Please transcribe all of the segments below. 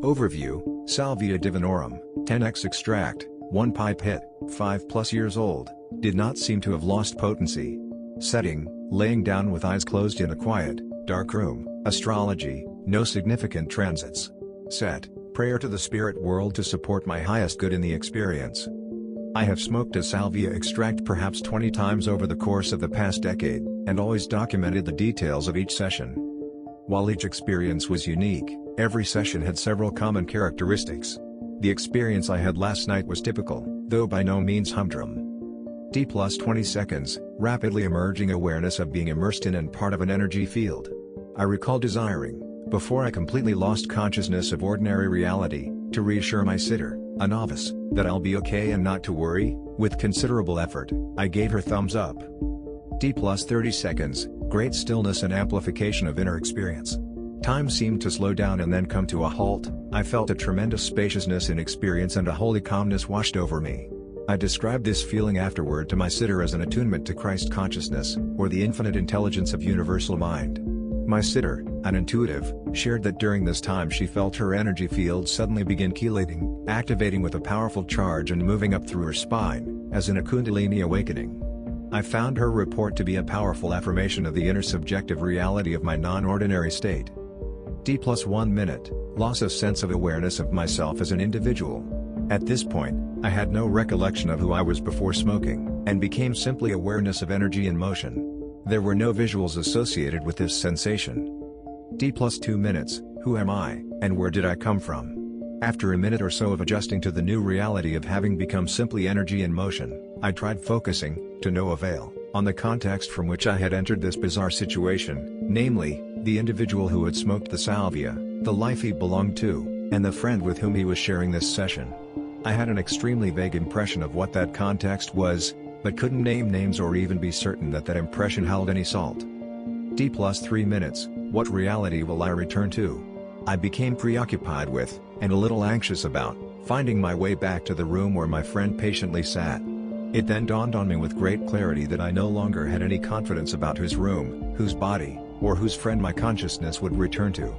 Overview: Salvia divinorum, 10x extract, 1 pipette, 5+ years old, did not seem to have lost potency. Setting: laying down with eyes closed in a quiet, dark room. Astrology: no significant transits. Set: prayer to the spirit world to support my highest good in the experience. I have smoked a salvia extract perhaps 20 times over the course of the past decade, and always documented the details of each session. While each experience was unique, every session had several common characteristics. The experience I had last night was typical, though by no means humdrum. D+20 seconds, rapidly emerging awareness of being immersed in and part of an energy field. I recall desiring, before I completely lost consciousness of ordinary reality, to reassure my sitter, a novice, that I'll be okay and not to worry. With considerable effort, I gave her thumbs up. D+30 seconds, great stillness and amplification of inner experience. Time seemed to slow down and then come to a halt. I felt a tremendous spaciousness in experience and a holy calmness washed over me. I described this feeling afterward to my sitter as an attunement to Christ consciousness, or the infinite intelligence of universal mind. My sitter, an intuitive, shared that during this time she felt her energy field suddenly begin chelating, activating with a powerful charge and moving up through her spine, as in a kundalini awakening. I found her report to be a powerful affirmation of the inner subjective reality of my non-ordinary state. D+1 minute, loss of sense of awareness of myself as an individual. At this point, I had no recollection of who I was before smoking, and became simply awareness of energy in motion. There were no visuals associated with this sensation. D+2 minutes, who am I, and where did I come from? After a minute or so of adjusting to the new reality of having become simply energy in motion, I tried focusing, to no avail, on the context from which I had entered this bizarre situation, namely, the individual who had smoked the salvia, the life he belonged to, and the friend with whom he was sharing this session. I had an extremely vague impression of what that context was, but couldn't name names or even be certain that that impression held any salt. D+3 minutes, what reality will I return to? I became preoccupied with, and a little anxious about, finding my way back to the room where my friend patiently sat. It then dawned on me with great clarity that I no longer had any confidence about whose room, whose body, or whose friend my consciousness would return to.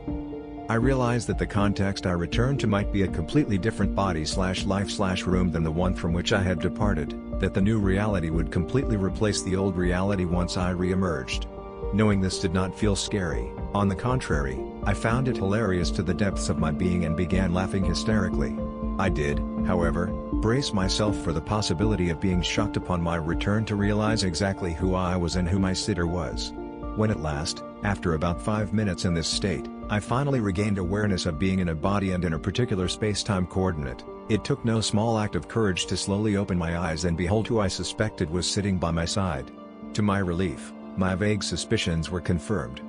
I realized that the context I returned to might be a completely different body/life/room than the one from which I had departed, that the new reality would completely replace the old reality once I re-emerged. Knowing this did not feel scary, on the contrary, I found it hilarious to the depths of my being and began laughing hysterically. I did, however, brace myself for the possibility of being shocked upon my return to realize exactly who I was and who my sitter was. When at last, after about 5 minutes in this state, I finally regained awareness of being in a body and in a particular space-time coordinate, it took no small act of courage to slowly open my eyes and behold who I suspected was sitting by my side. To my relief, my vague suspicions were confirmed.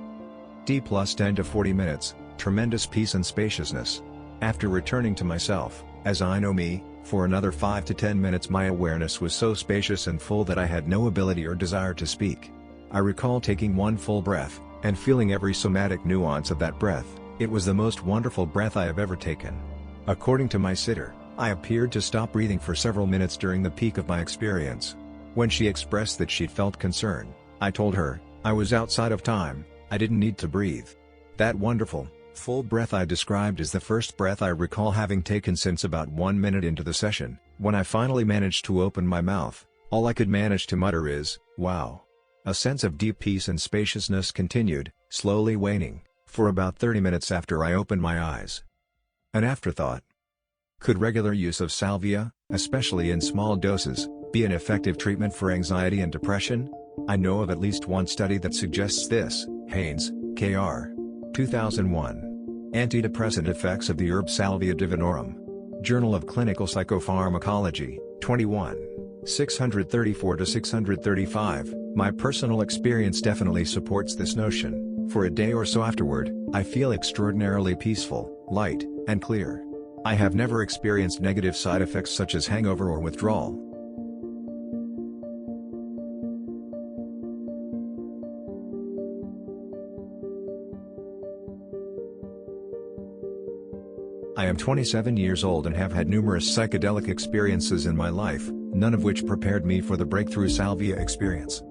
D+10 to 40 minutes, tremendous peace and spaciousness. After returning to myself, as I know me, for another 5 to 10 minutes my awareness was so spacious and full that I had no ability or desire to speak. I recall taking one full breath, and feeling every somatic nuance of that breath. It was the most wonderful breath I have ever taken. According to my sitter, I appeared to stop breathing for several minutes during the peak of my experience. When she expressed that she felt concern, I told her, I was outside of time, I didn't need to breathe. That wonderful, full breath I described is the first breath I recall having taken since about 1 minute into the session. When I finally managed to open my mouth, all I could manage to mutter is, wow. A sense of deep peace and spaciousness continued, slowly waning, for about 30 minutes after I opened my eyes. An afterthought. Could regular use of salvia, especially in small doses, be an effective treatment for anxiety and depression? I know of at least one study that suggests this. Haynes, K.R. 2001. Antidepressant effects of the herb Salvia divinorum. Journal of Clinical Psychopharmacology, 21. 634 to 635. My personal experience definitely supports this notion. For a day or so afterward, I feel extraordinarily peaceful, light, and clear. I have never experienced negative side effects such as hangover or withdrawal. I am 27 years old and have had numerous psychedelic experiences in my life, none of which prepared me for the breakthrough salvia experience.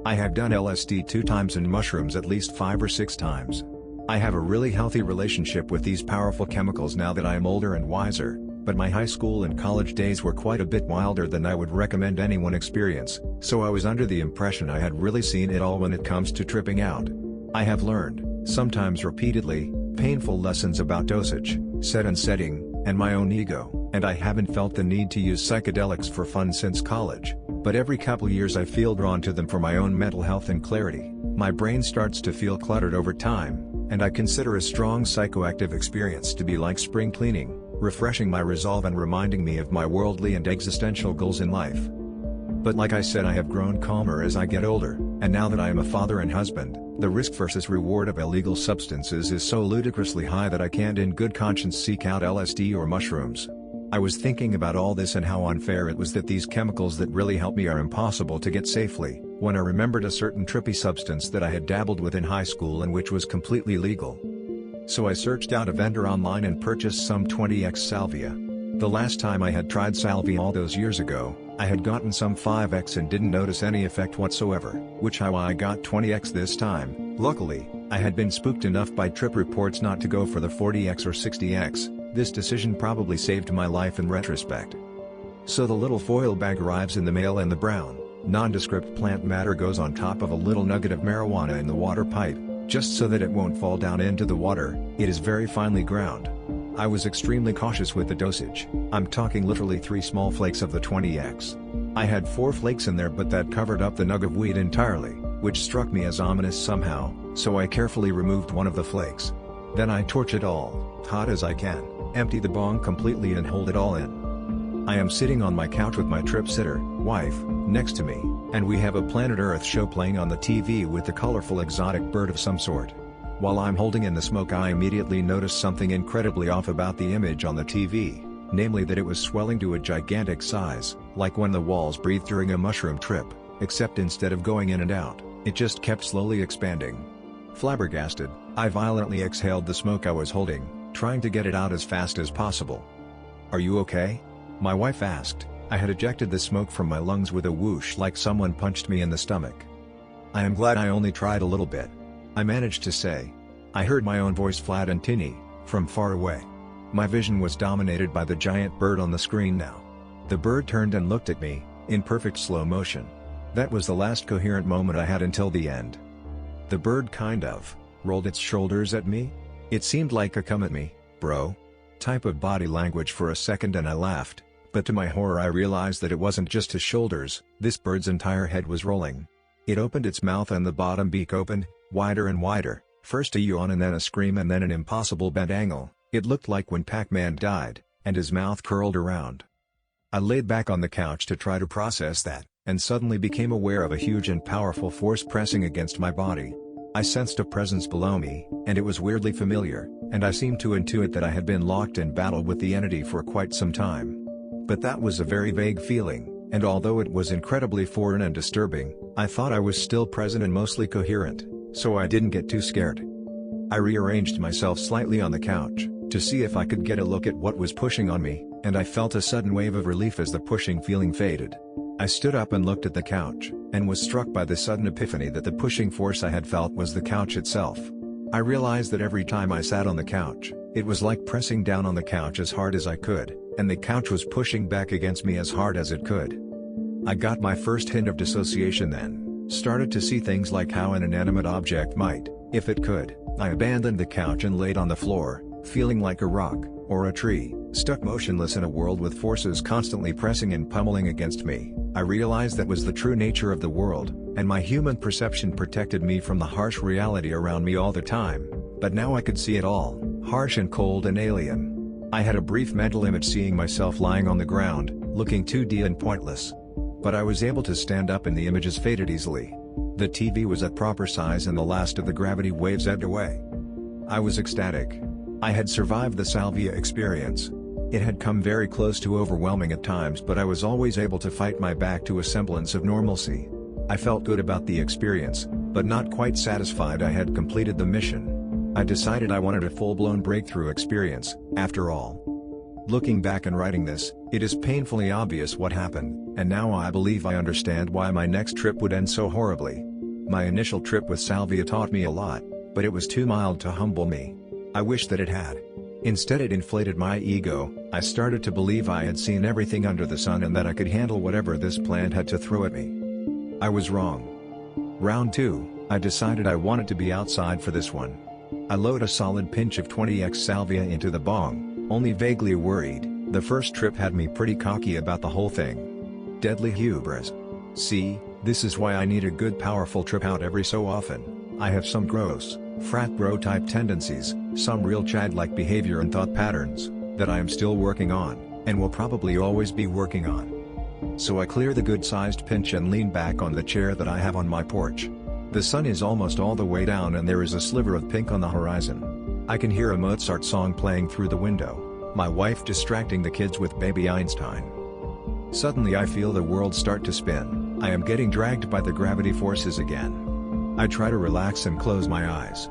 I have done LSD 2 times and mushrooms at least 5 or 6 times. I have a really healthy relationship with these powerful chemicals now that I am older and wiser, but my high school and college days were quite a bit wilder than I would recommend anyone experience, so I was under the impression I had really seen it all when it comes to tripping out. I have learned, sometimes repeatedly, painful lessons about dosage, set and setting, and my own ego, and I haven't felt the need to use psychedelics for fun since college, but every couple years I feel drawn to them for my own mental health and clarity. My brain starts to feel cluttered over time, and I consider a strong psychoactive experience to be like spring cleaning, refreshing my resolve and reminding me of my worldly and existential goals in life. But like I said, I have grown calmer as I get older, and now that I am a father and husband, the risk versus reward of illegal substances is so ludicrously high that I can't in good conscience seek out LSD or mushrooms. I was thinking about all this and how unfair it was that these chemicals that really help me are impossible to get safely, when I remembered a certain trippy substance that I had dabbled with in high school and which was completely legal. So I searched out a vendor online and purchased some 20x Salvia. The last time I had tried Salvia all those years ago, I had gotten some 5x and didn't notice any effect whatsoever, which how I got 20x this time. Luckily, I had been spooked enough by trip reports not to go for the 40x or 60x, this decision probably saved my life in retrospect. So the little foil bag arrives in the mail and the brown, nondescript plant matter goes on top of a little nugget of marijuana in the water pipe, just so that it won't fall down into the water. It is very finely ground. I was extremely cautious with the dosage, I'm talking literally 3 small flakes of the 20x. I had 4 flakes in there, but that covered up the nug of weed entirely, which struck me as ominous somehow, so I carefully removed one of the flakes. Then I torch it all, hot as I can, empty the bong completely and hold it all in. I am sitting on my couch with my trip sitter, wife, next to me, and we have a Planet Earth show playing on the TV with a colorful exotic bird of some sort. While I'm holding in the smoke, I immediately noticed something incredibly off about the image on the TV, namely that it was swelling to a gigantic size, like when the walls breathe during a mushroom trip, except instead of going in and out, it just kept slowly expanding. Flabbergasted, I violently exhaled the smoke I was holding, trying to get it out as fast as possible. "Are you okay?" my wife asked. I had ejected the smoke from my lungs with a whoosh like someone punched me in the stomach. "I am glad I only tried a little bit," I managed to say. I heard my own voice flat and tinny, from far away. My vision was dominated by the giant bird on the screen now. The bird turned and looked at me, in perfect slow motion. That was the last coherent moment I had until the end. The bird kind of rolled its shoulders at me. It seemed like a "come at me, bro" type of body language for a second, and I laughed, but to my horror I realized that it wasn't just his shoulders, this bird's entire head was rolling. It opened its mouth and the bottom beak opened, wider and wider, first a yawn and then a scream and then an impossible bent angle. It looked like when Pac-Man died, and his mouth curled around. I laid back on the couch to try to process that, and suddenly became aware of a huge and powerful force pressing against my body. I sensed a presence below me, and it was weirdly familiar, and I seemed to intuit that I had been locked in battle with the entity for quite some time. But that was a very vague feeling, and although it was incredibly foreign and disturbing, I thought I was still present and mostly coherent, so I didn't get too scared. I rearranged myself slightly on the couch, to see if I could get a look at what was pushing on me, and I felt a sudden wave of relief as the pushing feeling faded. I stood up and looked at the couch, and was struck by the sudden epiphany that the pushing force I had felt was the couch itself. I realized that every time I sat on the couch, it was like pressing down on the couch as hard as I could, and the couch was pushing back against me as hard as it could. I got my first hint of dissociation then, started to see things like how an inanimate object might, if it could. I abandoned the couch and laid on the floor, feeling like a rock, or a tree, stuck motionless in a world with forces constantly pressing and pummeling against me. I realized that was the true nature of the world, and my human perception protected me from the harsh reality around me all the time, but now I could see it all, harsh and cold and alien. I had a brief mental image seeing myself lying on the ground, looking 2D and pointless. But I was able to stand up and the images faded easily. The TV was at proper size and the last of the gravity waves ebbed away. I was ecstatic. I had survived the Salvia experience. It had come very close to overwhelming at times, but I was always able to fight my back to a semblance of normalcy. I felt good about the experience, but not quite satisfied I had completed the mission. I decided I wanted a full-blown breakthrough experience, after all. Looking back and writing this, it is painfully obvious what happened, and now I believe I understand why my next trip would end so horribly. My initial trip with Salvia taught me a lot. but it was too mild to humble me. I wish that it had. Instead it inflated my ego. I started to believe I had seen everything under the sun and that I could handle whatever this plant had to throw at me. I was wrong. Round 2, I decided I wanted to be outside for this one. I load a solid pinch of 20x Salvia into the bong, only vaguely worried. The first trip had me pretty cocky about the whole thing. Deadly hubris. See, this is why I need a good powerful trip out every so often. I have some gross, frat bro type tendencies, some real Chad-like behavior and thought patterns, that I am still working on, and will probably always be working on. So I clear the good-sized pinch and lean back on the chair that I have on my porch. The sun is almost all the way down and there is a sliver of pink on the horizon. I can hear a Mozart song playing through the window, my wife distracting the kids with baby Einstein. Suddenly I feel the world start to spin. I am getting dragged by the gravity forces again. I try to relax and close my eyes.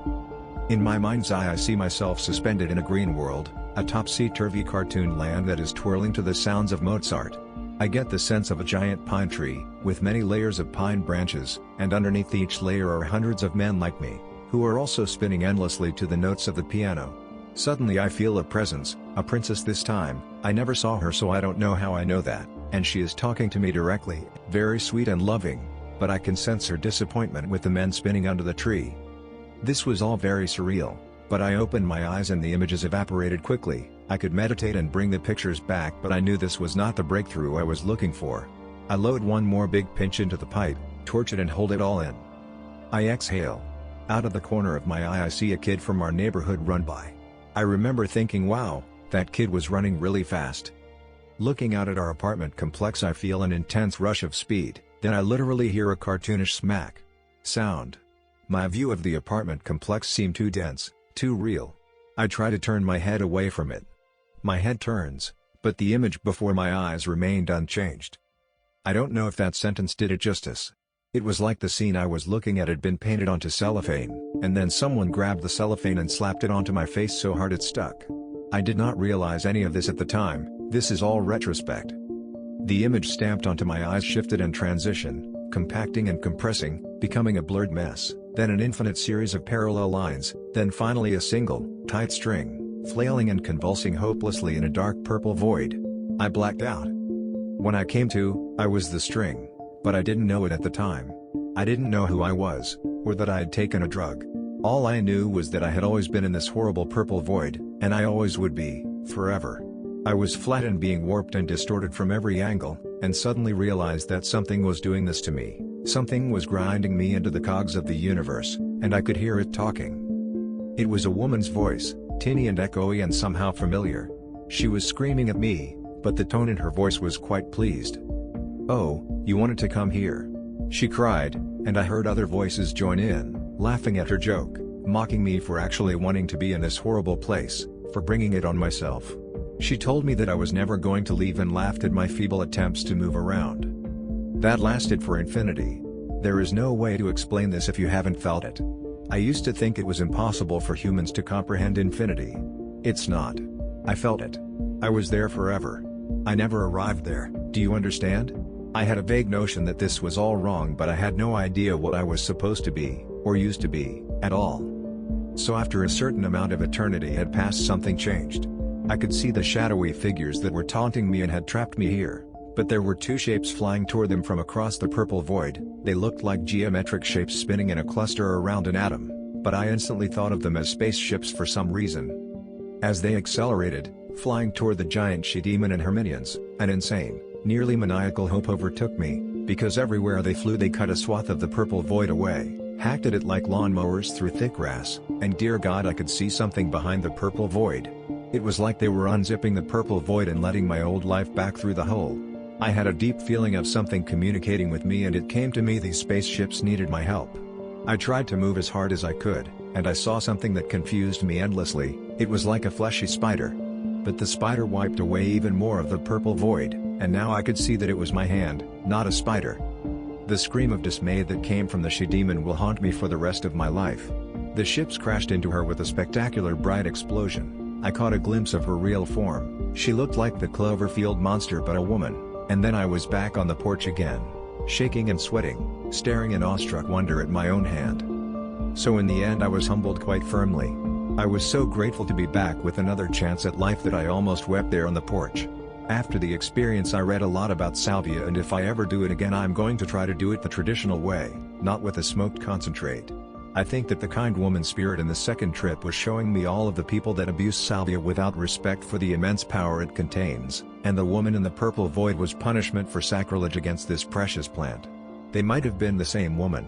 In my mind's eye I see myself suspended in a green world, a topsy-turvy cartoon land that is twirling to the sounds of Mozart. I get the sense of a giant pine tree, with many layers of pine branches, and underneath each layer are hundreds of men like me, who are also spinning endlessly to the notes of the piano. Suddenly I feel a presence, a princess this time. I never saw her so I don't know how I know that, and she is talking to me directly, very sweet and loving, but I can sense her disappointment with the men spinning under the tree. This was all very surreal, but I opened my eyes and the images evaporated quickly. I could meditate and bring the pictures back, but I knew this was not the breakthrough I was looking for. I load one more big pinch into the pipe, torch it and hold it all in. I exhale. Out of the corner of my eye I see a kid from our neighborhood run by. I remember thinking, wow, that kid was running really fast. Looking out at our apartment complex I feel an intense rush of speed, then I literally hear a cartoonish smack sound. My view of the apartment complex seemed too dense, too real. I try to turn my head away from it. My head turns, but the image before my eyes remained unchanged. I don't know if that sentence did it justice. It was like the scene I was looking at had been painted onto cellophane, and then someone grabbed the cellophane and slapped it onto my face so hard it stuck. I did not realize any of this at the time. This is all retrospect. The image stamped onto my eyes shifted and transitioned, compacting and compressing, becoming a blurred mess, then an infinite series of parallel lines, then finally a single, tight string, flailing and convulsing hopelessly in a dark purple void. I blacked out. When I came to, I was the string, but I didn't know it at the time. I didn't know who I was, or that I had taken a drug. All I knew was that I had always been in this horrible purple void, and I always would be, forever. I was flat and being warped and distorted from every angle, and suddenly realized that something was doing this to me. Something was grinding me into the cogs of the universe, and I could hear it talking. It was a woman's voice, tinny and echoey and somehow familiar. She was screaming at me, but the tone in her voice was quite pleased. "Oh, you wanted to come here?" she cried, and I heard other voices join in, laughing at her joke, mocking me for actually wanting to be in this horrible place, for bringing it on myself. She told me that I was never going to leave and laughed at my feeble attempts to move around. That lasted for infinity. There is no way to explain this if you haven't felt it. I used to think it was impossible for humans to comprehend infinity. It's not. I felt it. I was there forever. I never arrived there, do you understand? I had a vague notion that this was all wrong, but I had no idea what I was supposed to be, or used to be, at all. So after a certain amount of eternity had passed, something changed. I could see the shadowy figures that were taunting me and had trapped me here, but there were two shapes flying toward them from across the purple void. They looked like geometric shapes spinning in a cluster around an atom, but I instantly thought of them as spaceships for some reason. As they accelerated, flying toward the giant she-demon and her minions, an insane, nearly maniacal hope overtook me, because everywhere they flew they cut a swath of the purple void away, hacked at it like lawnmowers through thick grass, and dear God, I could see something behind the purple void. It was like they were unzipping the purple void and letting my old life back through the hole. I had a deep feeling of something communicating with me, and it came to me these spaceships needed my help. I tried to move as hard as I could, and I saw something that confused me endlessly. It was like a fleshy spider. But the spider wiped away even more of the purple void, and now I could see that it was my hand, not a spider. The scream of dismay that came from the she-demon will haunt me for the rest of my life. The ships crashed into her with a spectacular bright explosion. I caught a glimpse of her real form. She looked like the Cloverfield monster but a woman, and then I was back on the porch again, shaking and sweating, staring in awestruck wonder at my own hand. So in the end I was humbled quite firmly. I was so grateful to be back with another chance at life that I almost wept there on the porch. After the experience I read a lot about salvia, and if I ever do it again I'm going to try to do it the traditional way, not with a smoked concentrate. I think that the kind woman spirit in the second trip was showing me all of the people that abuse salvia without respect for the immense power it contains, and the woman in the purple void was punishment for sacrilege against this precious plant. They might have been the same woman.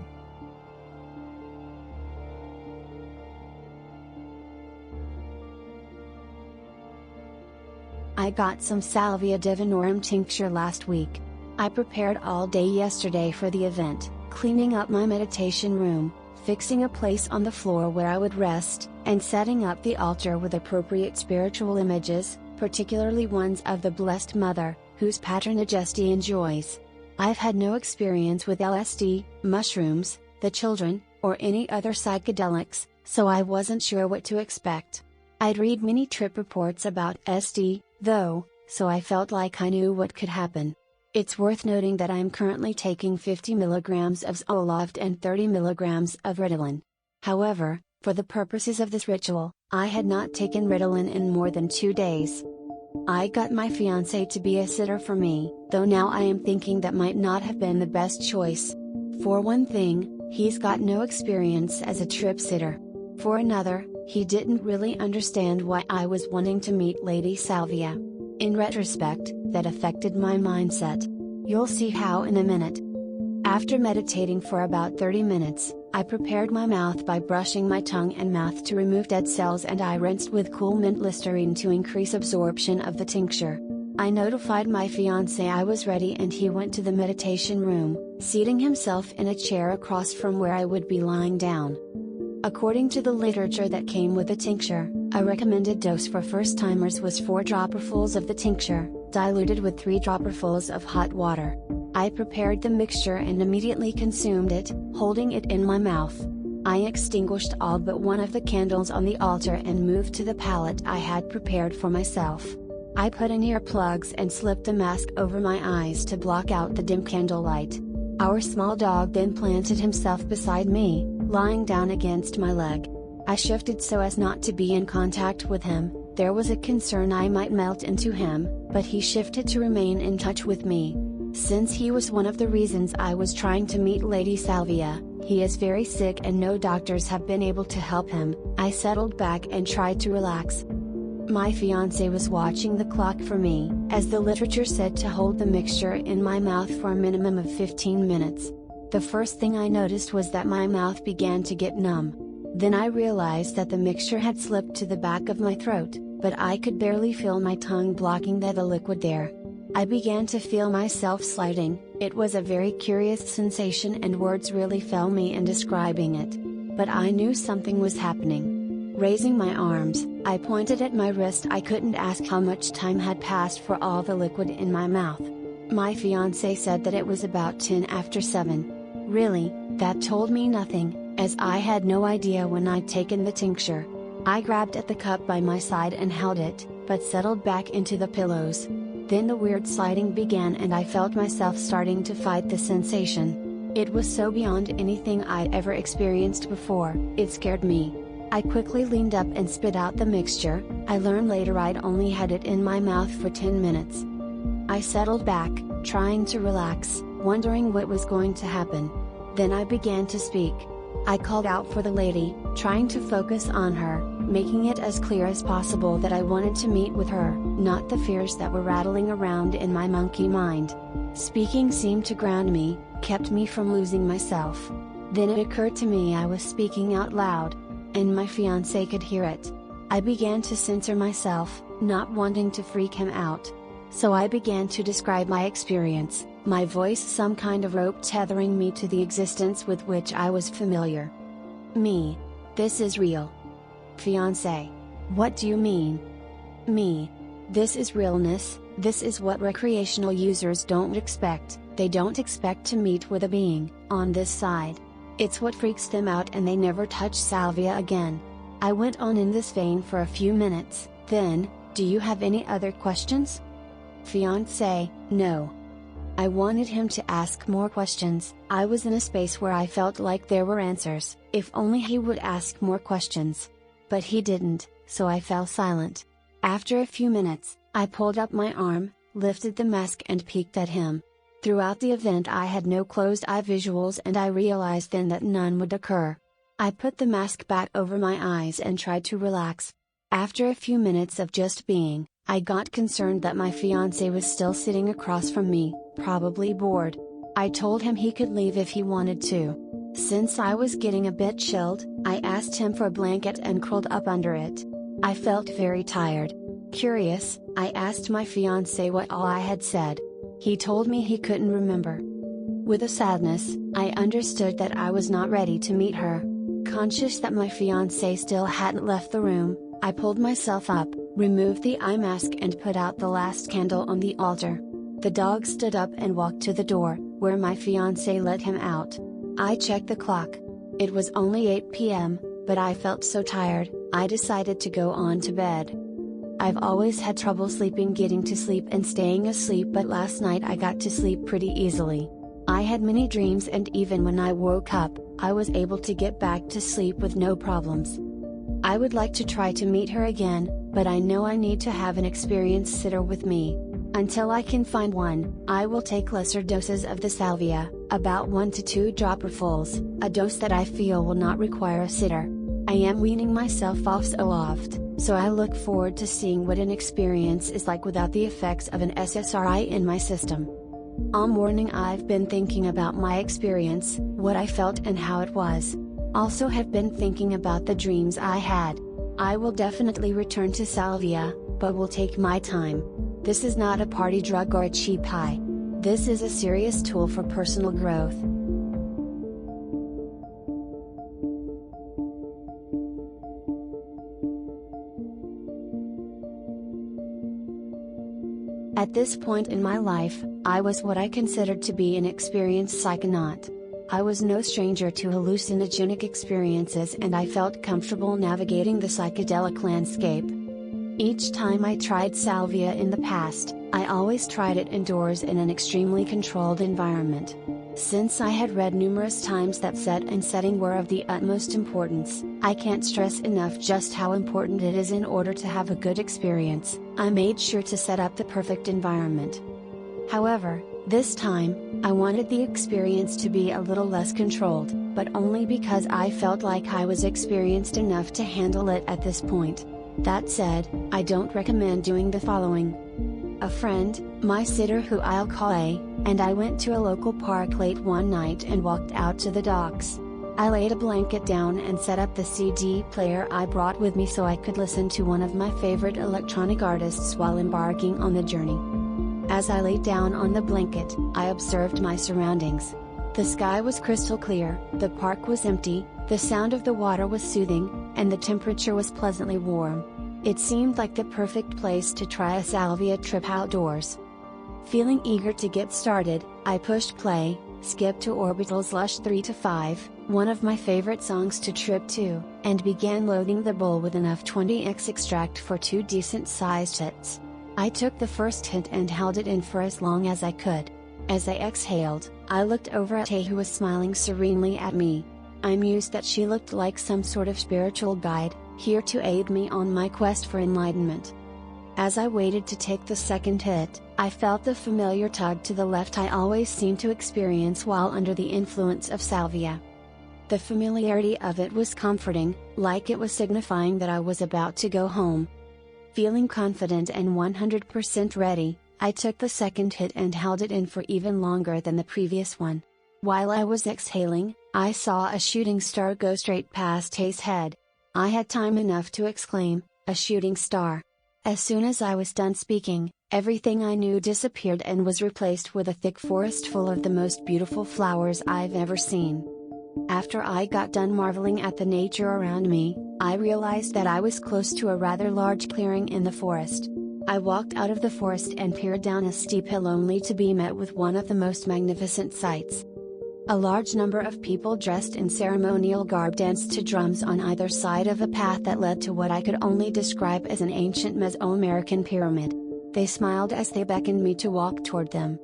I got some Salvia divinorum tincture last week. I prepared all day yesterday for the event, cleaning up my meditation room, fixing a place on the floor where I would rest, and setting up the altar with appropriate spiritual images, particularly ones of the Blessed Mother, whose patronage SD enjoys. I've had no experience with LSD, mushrooms, the children, or any other psychedelics, so I wasn't sure what to expect. I'd read many trip reports about SD, though, so I felt like I knew what could happen. It's worth noting that I am currently taking 50 mg of Zoloft and 30 mg of Ritalin. However, for the purposes of this ritual, I had not taken Ritalin in more than 2 days. I got my fiancé to be a sitter for me, though now I am thinking that might not have been the best choice. For one thing, he's got no experience as a trip sitter. For another, he didn't really understand why I was wanting to meet Lady Salvia. In retrospect, that affected my mindset. You'll see how in a minute. After meditating for about 30 minutes, I prepared my mouth by brushing my tongue and mouth to remove dead cells, and I rinsed with cool mint Listerine to increase absorption of the tincture. I notified my fiancé I was ready, and he went to the meditation room, seating himself in a chair across from where I would be lying down. According to the literature that came with the tincture, a recommended dose for first-timers was 4 dropperfuls of the tincture, diluted with 3 dropperfuls of hot water. I prepared the mixture and immediately consumed it, holding it in my mouth. I extinguished all but one of the candles on the altar and moved to the pallet I had prepared for myself. I put in earplugs and slipped a mask over my eyes to block out the dim candlelight. Our small dog then planted himself beside me, lying down against my leg. I shifted so as not to be in contact with him. There was a concern I might melt into him, but he shifted to remain in touch with me. Since he was one of the reasons I was trying to meet Lady Salvia, he is very sick and no doctors have been able to help him. I settled back and tried to relax. My fiancé was watching the clock for me, as the literature said to hold the mixture in my mouth for a minimum of 15 minutes. The first thing I noticed was that my mouth began to get numb. Then I realized that the mixture had slipped to the back of my throat, but I could barely feel my tongue blocking the liquid there. I began to feel myself sliding. It was a very curious sensation and words really fail me in describing it. But I knew something was happening. Raising my arms, I pointed at my wrist. I couldn't ask how much time had passed for all the liquid in my mouth. My fiancé said that it was about 10 after 7. Really, that told me nothing, as I had no idea when I'd taken the tincture. I grabbed at the cup by my side and held it, but settled back into the pillows. Then the weird sliding began and I felt myself starting to fight the sensation. It was so beyond anything I'd ever experienced before, it scared me. I quickly leaned up and spit out the mixture. I learned later I'd only had it in my mouth for 10 minutes. I settled back, trying to relax, wondering what was going to happen. Then I began to speak. I called out for the lady, trying to focus on her, making it as clear as possible that I wanted to meet with her, not the fears that were rattling around in my monkey mind. Speaking seemed to ground me, kept me from losing myself. Then it occurred to me I was speaking out loud, and my fiancé could hear it. I began to censor myself, not wanting to freak him out. So I began to describe my experience, my voice some kind of rope tethering me to the existence with which I was familiar. Me. This is real. Fiancé. What do you mean? Me. This is realness. This is what recreational users don't expect. They don't expect to meet with a being, on this side. It's what freaks them out and they never touch salvia again. I went on in this vein for a few minutes, then, do you have any other questions? Fiancé, no. I wanted him to ask more questions. I was in a space where I felt like there were answers, if only he would ask more questions. But he didn't, so I fell silent. After a few minutes, I pulled up my arm, lifted the mask and peeked at him. Throughout the event I had no closed eye visuals, and I realized then that none would occur. I put the mask back over my eyes and tried to relax. After a few minutes of just being, I got concerned that my fiancé was still sitting across from me, probably bored. I told him he could leave if he wanted to. Since I was getting a bit chilled, I asked him for a blanket and curled up under it. I felt very tired. Curious, I asked my fiancé what all I had said. He told me he couldn't remember. With a sadness, I understood that I was not ready to meet her. Conscious that my fiancé still hadn't left the room, I pulled myself up, removed the eye mask and put out the last candle on the altar. The dog stood up and walked to the door, where my fiancé let him out. I checked the clock. It was only 8 p.m., but I felt so tired, I decided to go on to bed. I've always had trouble sleeping, getting to sleep and staying asleep, but last night I got to sleep pretty easily. I had many dreams, and even when I woke up, I was able to get back to sleep with no problems. I would like to try to meet her again, but I know I need to have an experienced sitter with me. Until I can find one, I will take lesser doses of the salvia, about 1 to 2 dropperfuls, a dose that I feel will not require a sitter. I am weaning myself off Aloft, so I look forward to seeing what an experience is like without the effects of an SSRI in my system. All morning I've been thinking about my experience, what I felt and how it was. Also have been thinking about the dreams I had. I will definitely return to Salvia, but will take my time. This is not a party drug or a cheap high. This is a serious tool for personal growth. At this point in my life, I was what I considered to be an experienced psychonaut. I was no stranger to hallucinogenic experiences, and I felt comfortable navigating the psychedelic landscape. Each time I tried salvia in the past, I always tried it indoors in an extremely controlled environment. Since I had read numerous times that set and setting were of the utmost importance, I can't stress enough just how important it is in order to have a good experience. I made sure to set up the perfect environment. However, this time, I wanted the experience to be a little less controlled, but only because I felt like I was experienced enough to handle it at this point. That said, I don't recommend doing the following. A friend, my sitter who I'll call A, and I went to a local park late one night and walked out to the docks. I laid a blanket down and set up the CD player I brought with me so I could listen to one of my favorite electronic artists while embarking on the journey. As I lay down on the blanket, I observed my surroundings. The sky was crystal clear, the park was empty, the sound of the water was soothing, and the temperature was pleasantly warm. It seemed like the perfect place to try a salvia trip outdoors. Feeling eager to get started, I pushed play, skipped to Orbital's Lush 3 to 5, one of my favorite songs to trip to, and began loading the bowl with enough 20x extract for 2 decent-sized hits. I took the first hit and held it in for as long as I could. As I exhaled, I looked over at A, who was smiling serenely at me. I mused that she looked like some sort of spiritual guide, here to aid me on my quest for enlightenment. As I waited to take the second hit, I felt the familiar tug to the left I always seem to experience while under the influence of salvia. The familiarity of it was comforting, like it was signifying that I was about to go home. Feeling confident and 100% ready, I took the second hit and held it in for even longer than the previous one. While I was exhaling, I saw a shooting star go straight past A's head. I had time enough to exclaim, "A shooting star." As soon as I was done speaking, everything I knew disappeared and was replaced with a thick forest full of the most beautiful flowers I've ever seen. After I got done marveling at the nature around me, I realized that I was close to a rather large clearing in the forest. I walked out of the forest and peered down a steep hill only to be met with one of the most magnificent sights. A large number of people dressed in ceremonial garb danced to drums on either side of a path that led to what I could only describe as an ancient Mesoamerican pyramid. They smiled as they beckoned me to walk toward them.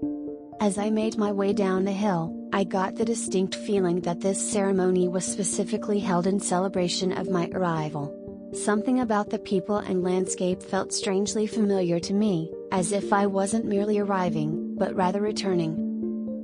As I made my way down the hill, I got the distinct feeling that this ceremony was specifically held in celebration of my arrival. Something about the people and landscape felt strangely familiar to me, as if I wasn't merely arriving, but rather returning.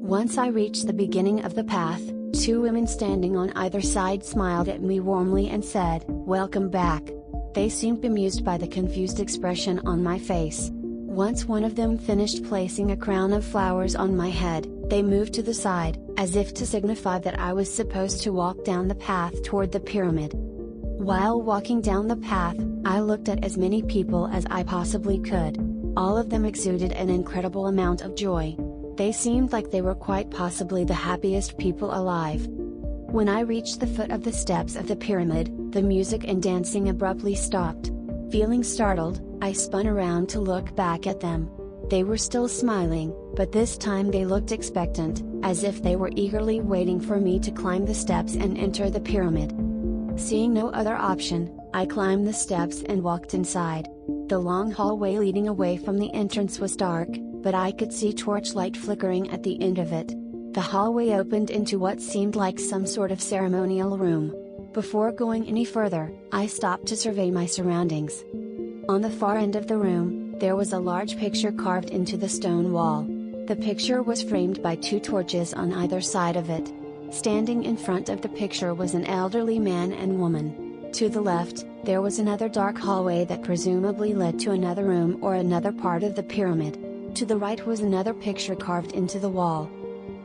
Once I reached the beginning of the path, two women standing on either side smiled at me warmly and said, "Welcome back." They seemed bemused by the confused expression on my face. Once one of them finished placing a crown of flowers on my head, they moved to the side, as if to signify that I was supposed to walk down the path toward the pyramid. While walking down the path, I looked at as many people as I possibly could. All of them exuded an incredible amount of joy. They seemed like they were quite possibly the happiest people alive. When I reached the foot of the steps of the pyramid, the music and dancing abruptly stopped. Feeling startled, I spun around to look back at them. They were still smiling, but this time they looked expectant, as if they were eagerly waiting for me to climb the steps and enter the pyramid. Seeing no other option, I climbed the steps and walked inside. The long hallway leading away from the entrance was dark, but I could see torchlight flickering at the end of it. The hallway opened into what seemed like some sort of ceremonial room. Before going any further, I stopped to survey my surroundings. On the far end of the room, there was a large picture carved into the stone wall. The picture was framed by two torches on either side of it. Standing in front of the picture was an elderly man and woman. To the left, there was another dark hallway that presumably led to another room or another part of the pyramid. To the right was another picture carved into the wall.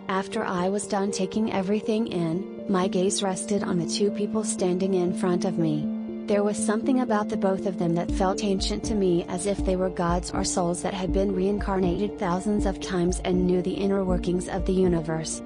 After I was done taking everything in, my gaze rested on the two people standing in front of me. There was something about the both of them that felt ancient to me, as if they were gods or souls that had been reincarnated thousands of times and knew the inner workings of the universe.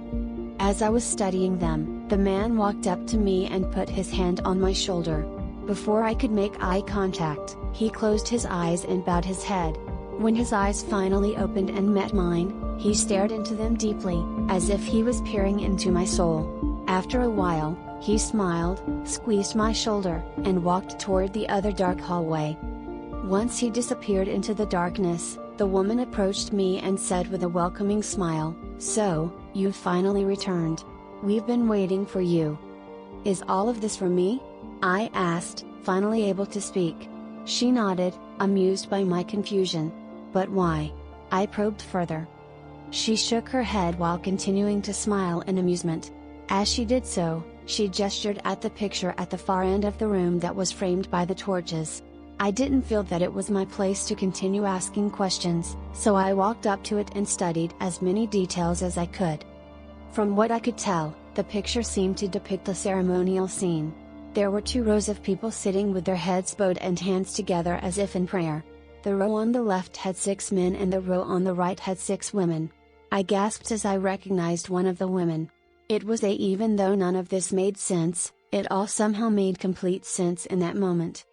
As I was studying them, the man walked up to me and put his hand on my shoulder. Before I could make eye contact, he closed his eyes and bowed his head. When his eyes finally opened and met mine, he stared into them deeply, as if he was peering into my soul. After a while, he smiled, squeezed my shoulder, and walked toward the other dark hallway. Once he disappeared into the darkness, the woman approached me and said with a welcoming smile, "So, you've finally returned. We've been waiting for you." "Is all of this for me?" I asked, finally able to speak. She nodded, amused by my confusion. "But why?" I probed further. She shook her head while continuing to smile in amusement. As she did so, she gestured at the picture at the far end of the room that was framed by the torches. I didn't feel that it was my place to continue asking questions, so I walked up to it and studied as many details as I could. From what I could tell, the picture seemed to depict a ceremonial scene. There were two rows of people sitting with their heads bowed and hands together as if in prayer. The row on the left had 6 men and the row on the right had 6 women. I gasped as I recognized one of the women. It was A. Even though none of this made sense, it all somehow made complete sense in that moment.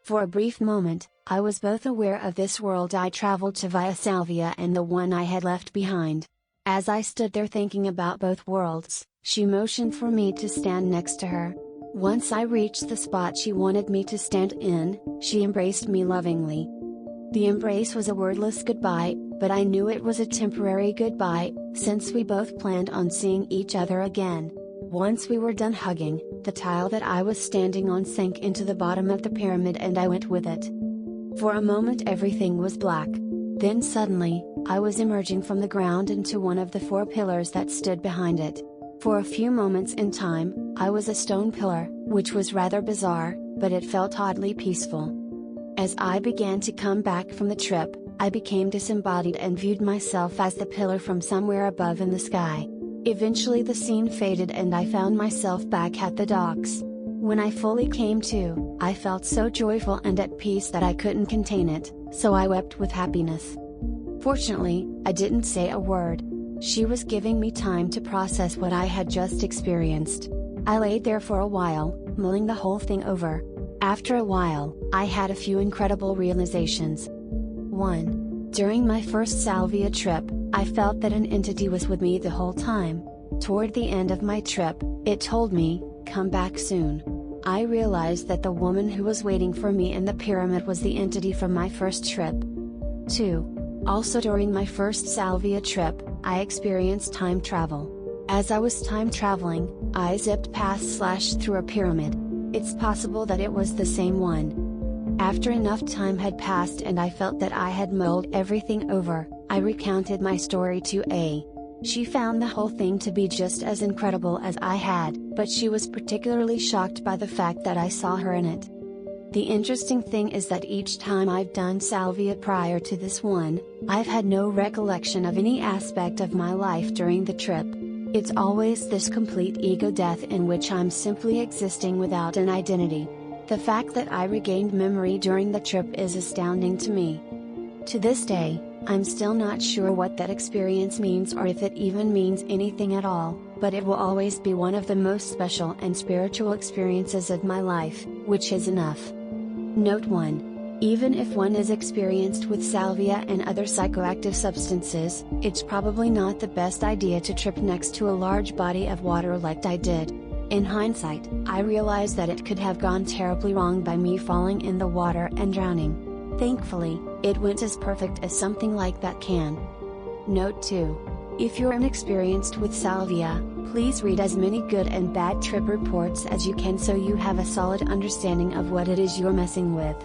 For a brief moment, I was both aware of this world I traveled to via Salvia and the one I had left behind. As I stood there thinking about both worlds, she motioned for me to stand next to her. Once I reached the spot she wanted me to stand in, she embraced me lovingly. The embrace was a wordless goodbye, but I knew it was a temporary goodbye, since we both planned on seeing each other again. Once we were done hugging, the tile that I was standing on sank into the bottom of the pyramid and I went with it. For a moment everything was black. Then suddenly, I was emerging from the ground into one of the 4 pillars that stood behind it. For a few moments in time, I was a stone pillar, which was rather bizarre, but it felt oddly peaceful. As I began to come back from the trip, I became disembodied and viewed myself as the pillar from somewhere above in the sky. Eventually the scene faded and I found myself back at the docks. When I fully came to, I felt so joyful and at peace that I couldn't contain it, so I wept with happiness. Fortunately, I didn't say a word. She was giving me time to process what I had just experienced. I laid there for a while, mulling the whole thing over. After a while, I had a few incredible realizations. 1. During my first Salvia trip, I felt that an entity was with me the whole time. Toward the end of my trip, it told me, "Come back soon." I realized that the woman who was waiting for me in the pyramid was the entity from my first trip. 2. Also during my first Salvia trip, I experienced time travel. As I was time traveling, I zipped past/through a pyramid. It's possible that it was the same one. After enough time had passed and I felt that I had mulled everything over, I recounted my story to A. She found the whole thing to be just as incredible as I had, but she was particularly shocked by the fact that I saw her in it. The interesting thing is that each time I've done Salvia prior to this one, I've had no recollection of any aspect of my life during the trip. It's always this complete ego death in which I'm simply existing without an identity. The fact that I regained memory during the trip is astounding to me. To this day, I'm still not sure what that experience means or if it even means anything at all, but it will always be one of the most special and spiritual experiences of my life, which is enough. Note 1. Even if one is experienced with salvia and other psychoactive substances, it's probably not the best idea to trip next to a large body of water like I did. In hindsight, I realize that it could have gone terribly wrong by me falling in the water and drowning. Thankfully, it went as perfect as something like that can. Note 2. If you're inexperienced with salvia, please read as many good and bad trip reports as you can so you have a solid understanding of what it is you're messing with.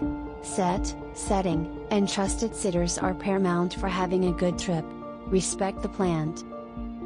Setting, and trusted sitters are paramount for having a good trip. Respect the plant.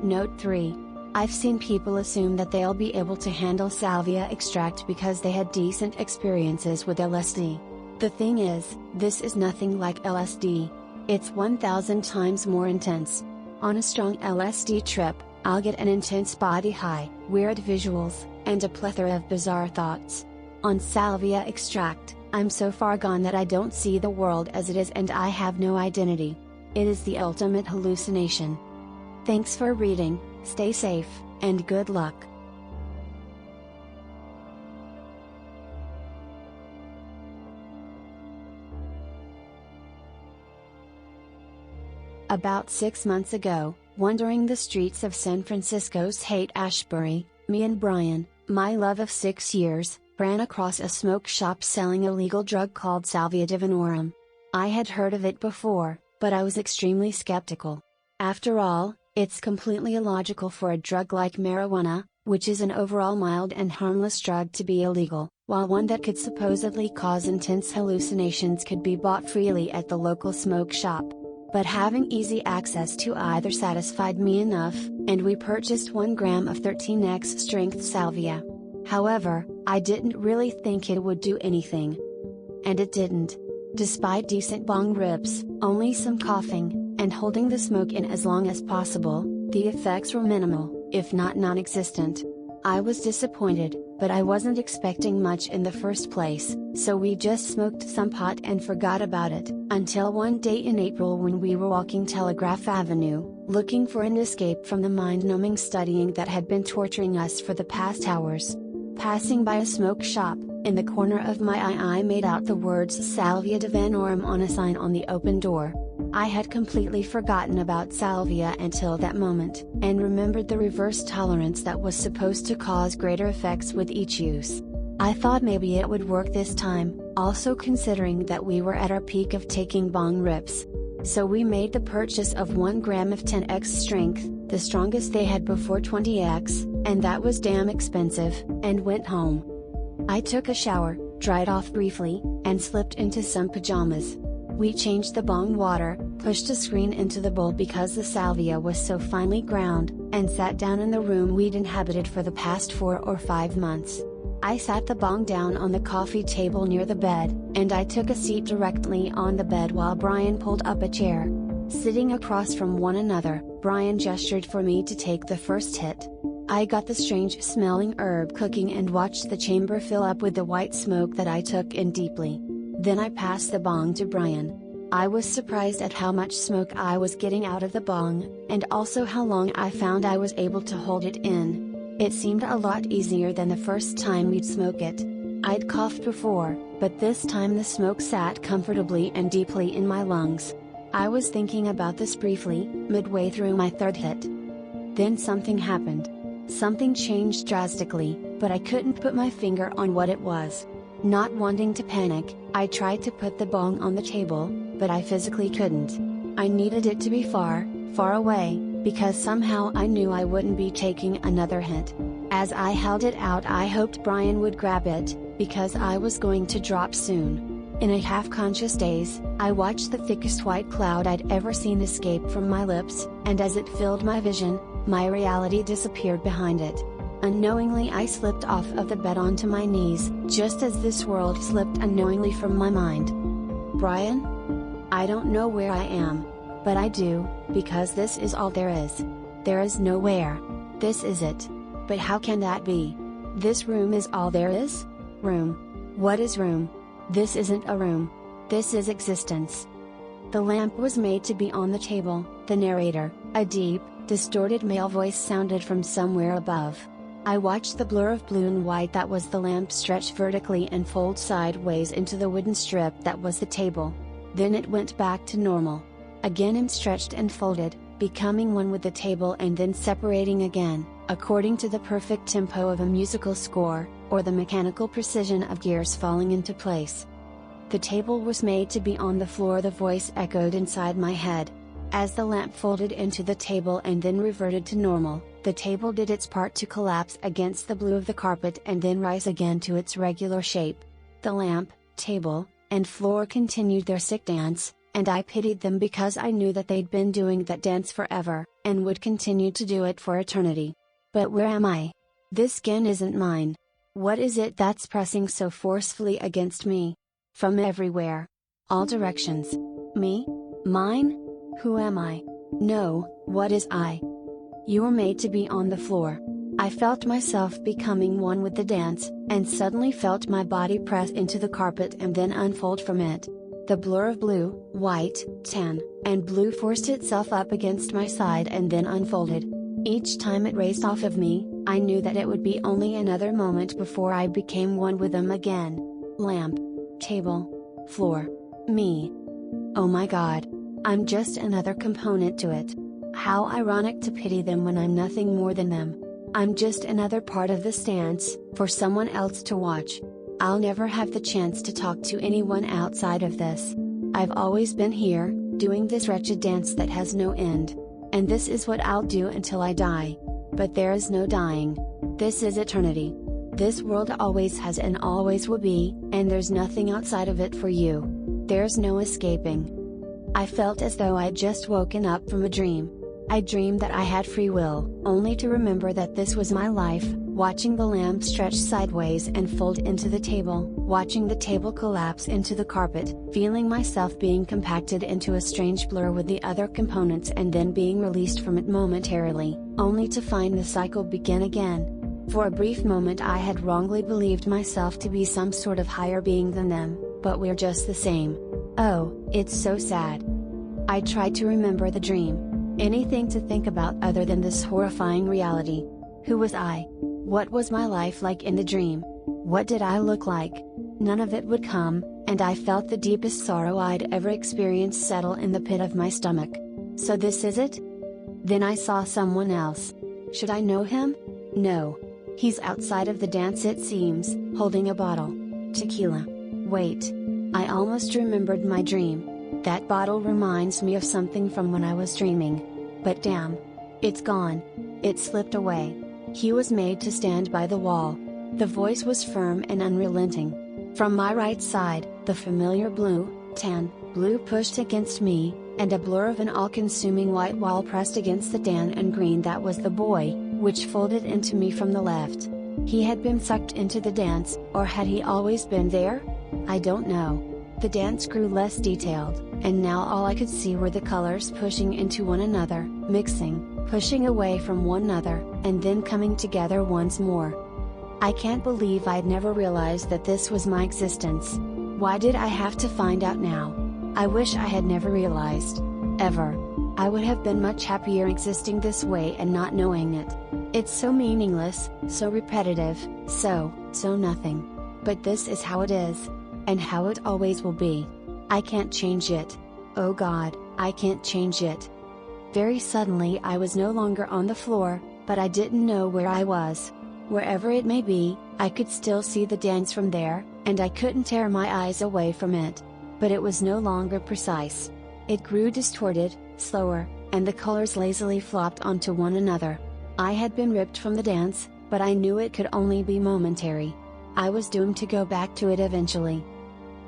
Note 3. I've seen people assume that they'll be able to handle salvia extract because they had decent experiences with LSD. The thing is, this is nothing like LSD. It's 1,000 times more intense. On a strong LSD trip, I'll get an intense body high, weird visuals, and a plethora of bizarre thoughts. On salvia extract, I'm so far gone that I don't see the world as it is and I have no identity. It is the ultimate hallucination. Thanks for reading, stay safe, and good luck. About 6 months ago, wandering the streets of San Francisco's Haight-Ashbury, me and Brian, my love of 6 years, ran across a smoke shop selling a legal drug called Salvia divinorum. I had heard of it before, but I was extremely skeptical. After all, it's completely illogical for a drug like marijuana, which is an overall mild and harmless drug, to be illegal, while one that could supposedly cause intense hallucinations could be bought freely at the local smoke shop. But having easy access to either satisfied me enough, and we purchased 1 gram of 13x strength salvia. However, I didn't really think it would do anything. And it didn't. Despite decent bong rips, only some coughing, and holding the smoke in as long as possible, the effects were minimal, if not non-existent. I was disappointed, but I wasn't expecting much in the first place, so we just smoked some pot and forgot about it, until one day in April when we were walking Telegraph Avenue, looking for an escape from the mind-numbing studying that had been torturing us for the past hours. Passing by a smoke shop, in the corner of my eye I made out the words Salvia divinorum on a sign on the open door. I had completely forgotten about salvia until that moment, and remembered the reverse tolerance that was supposed to cause greater effects with each use. I thought maybe it would work this time, also considering that we were at our peak of taking bong rips. So we made the purchase of 1 gram of 10x strength, the strongest they had before 20x, and that was damn expensive, and went home. I took a shower, dried off briefly, and slipped into some pajamas. We changed the bong water, pushed a screen into the bowl because the salvia was so finely ground, and sat down in the room we'd inhabited for the past 4 or 5 months. I sat the bong down on the coffee table near the bed, and I took a seat directly on the bed while Brian pulled up a chair. Sitting across from one another, Brian gestured for me to take the first hit. I got the strange smelling herb cooking and watched the chamber fill up with the white smoke that I took in deeply. Then I passed the bong to Brian. I was surprised at how much smoke I was getting out of the bong, and also how long I found I was able to hold it in. It seemed a lot easier than the first time we'd smoke it. I'd coughed before, but this time the smoke sat comfortably and deeply in my lungs. I was thinking about this briefly, midway through my 3rd hit. Then something happened. Something changed drastically, but I couldn't put my finger on what it was. Not wanting to panic, I tried to put the bong on the table, but I physically couldn't. I needed it to be far, far away, because somehow I knew I wouldn't be taking another hint. As I held it out, I hoped Brian would grab it, because I was going to drop soon. In a half-conscious daze, I watched the thickest white cloud I'd ever seen escape from my lips, and as it filled my vision, my reality disappeared behind it. Unknowingly I slipped off of the bed onto my knees, just as this world slipped unknowingly from my mind. Brian? I don't know where I am. But I do, because this is all there is. There is nowhere. This is it. But how can that be? This room is all there is? Room. What is room? This isn't a room. This is existence. The lamp was made to be on the table, the narrator, a deep, distorted male voice sounded from somewhere above. I watched the blur of blue and white that was the lamp stretch vertically and fold sideways into the wooden strip that was the table. Then it went back to normal. Again it stretched and folded, becoming one with the table and then separating again, according to the perfect tempo of a musical score, or the mechanical precision of gears falling into place. The table was made to be on the floor, the voice echoed inside my head. As the lamp folded into the table and then reverted to normal, the table did its part to collapse against the blue of the carpet and then rise again to its regular shape. The lamp, table, and floor continued their sick dance, and I pitied them because I knew that they'd been doing that dance forever, and would continue to do it for eternity. But where am I? This skin isn't mine. What is it that's pressing so forcefully against me? From everywhere. All directions. Me? Mine? Who am I? No, what is I? You were made to be on the floor. I felt myself becoming one with the dance, and suddenly felt my body press into the carpet and then unfold from it. The blur of blue, white, tan, and blue forced itself up against my side and then unfolded. Each time it raced off of me, I knew that it would be only another moment before I became one with them again. Lamp, table, floor, me. Oh my God. I'm just another component to it. How ironic to pity them when I'm nothing more than them. I'm just another part of this dance, for someone else to watch. I'll never have the chance to talk to anyone outside of this. I've always been here, doing this wretched dance that has no end. And this is what I'll do until I die. But there is no dying. This is eternity. This world always has and always will be, and there's nothing outside of it for you. There's no escaping. I felt as though I'd just woken up from a dream. I dreamed that I had free will, only to remember that this was my life, watching the lamp stretch sideways and fold into the table, watching the table collapse into the carpet, feeling myself being compacted into a strange blur with the other components and then being released from it momentarily, only to find the cycle begin again. For a brief moment I had wrongly believed myself to be some sort of higher being than them, but we're just the same. Oh, it's so sad. I tried to remember the dream. Anything to think about other than this horrifying reality. Who was I? What was my life like in the dream? What did I look like? None of it would come, and I felt the deepest sorrow I'd ever experienced settle in the pit of my stomach. So this is it? Then I saw someone else. Should I know him? No. He's outside of the dance it seems, holding a bottle. Tequila. Wait. I almost remembered my dream. That bottle reminds me of something from when I was dreaming. But damn. It's gone. It slipped away. He was made to stand by the wall. The voice was firm and unrelenting. From my right side, the familiar blue, tan, blue pushed against me, and a blur of an all-consuming white wall pressed against the tan and green that was the boy, which folded into me from the left. He had been sucked into the dance, or had he always been there? I don't know. The dance grew less detailed, and now all I could see were the colors pushing into one another, mixing, pushing away from one another, and then coming together once more. I can't believe I'd never realized that this was my existence. Why did I have to find out now? I wish I had never realized. Ever. I would have been much happier existing this way and not knowing it. It's so meaningless, so repetitive, so nothing. But this is how it is. And how it always will be. I can't change it. Oh God, I can't change it. Very suddenly I was no longer on the floor, but I didn't know where I was. Wherever it may be, I could still see the dance from there, and I couldn't tear my eyes away from it. But it was no longer precise. It grew distorted, slower, and the colors lazily flopped onto one another. I had been ripped from the dance, but I knew it could only be momentary. I was doomed to go back to it eventually.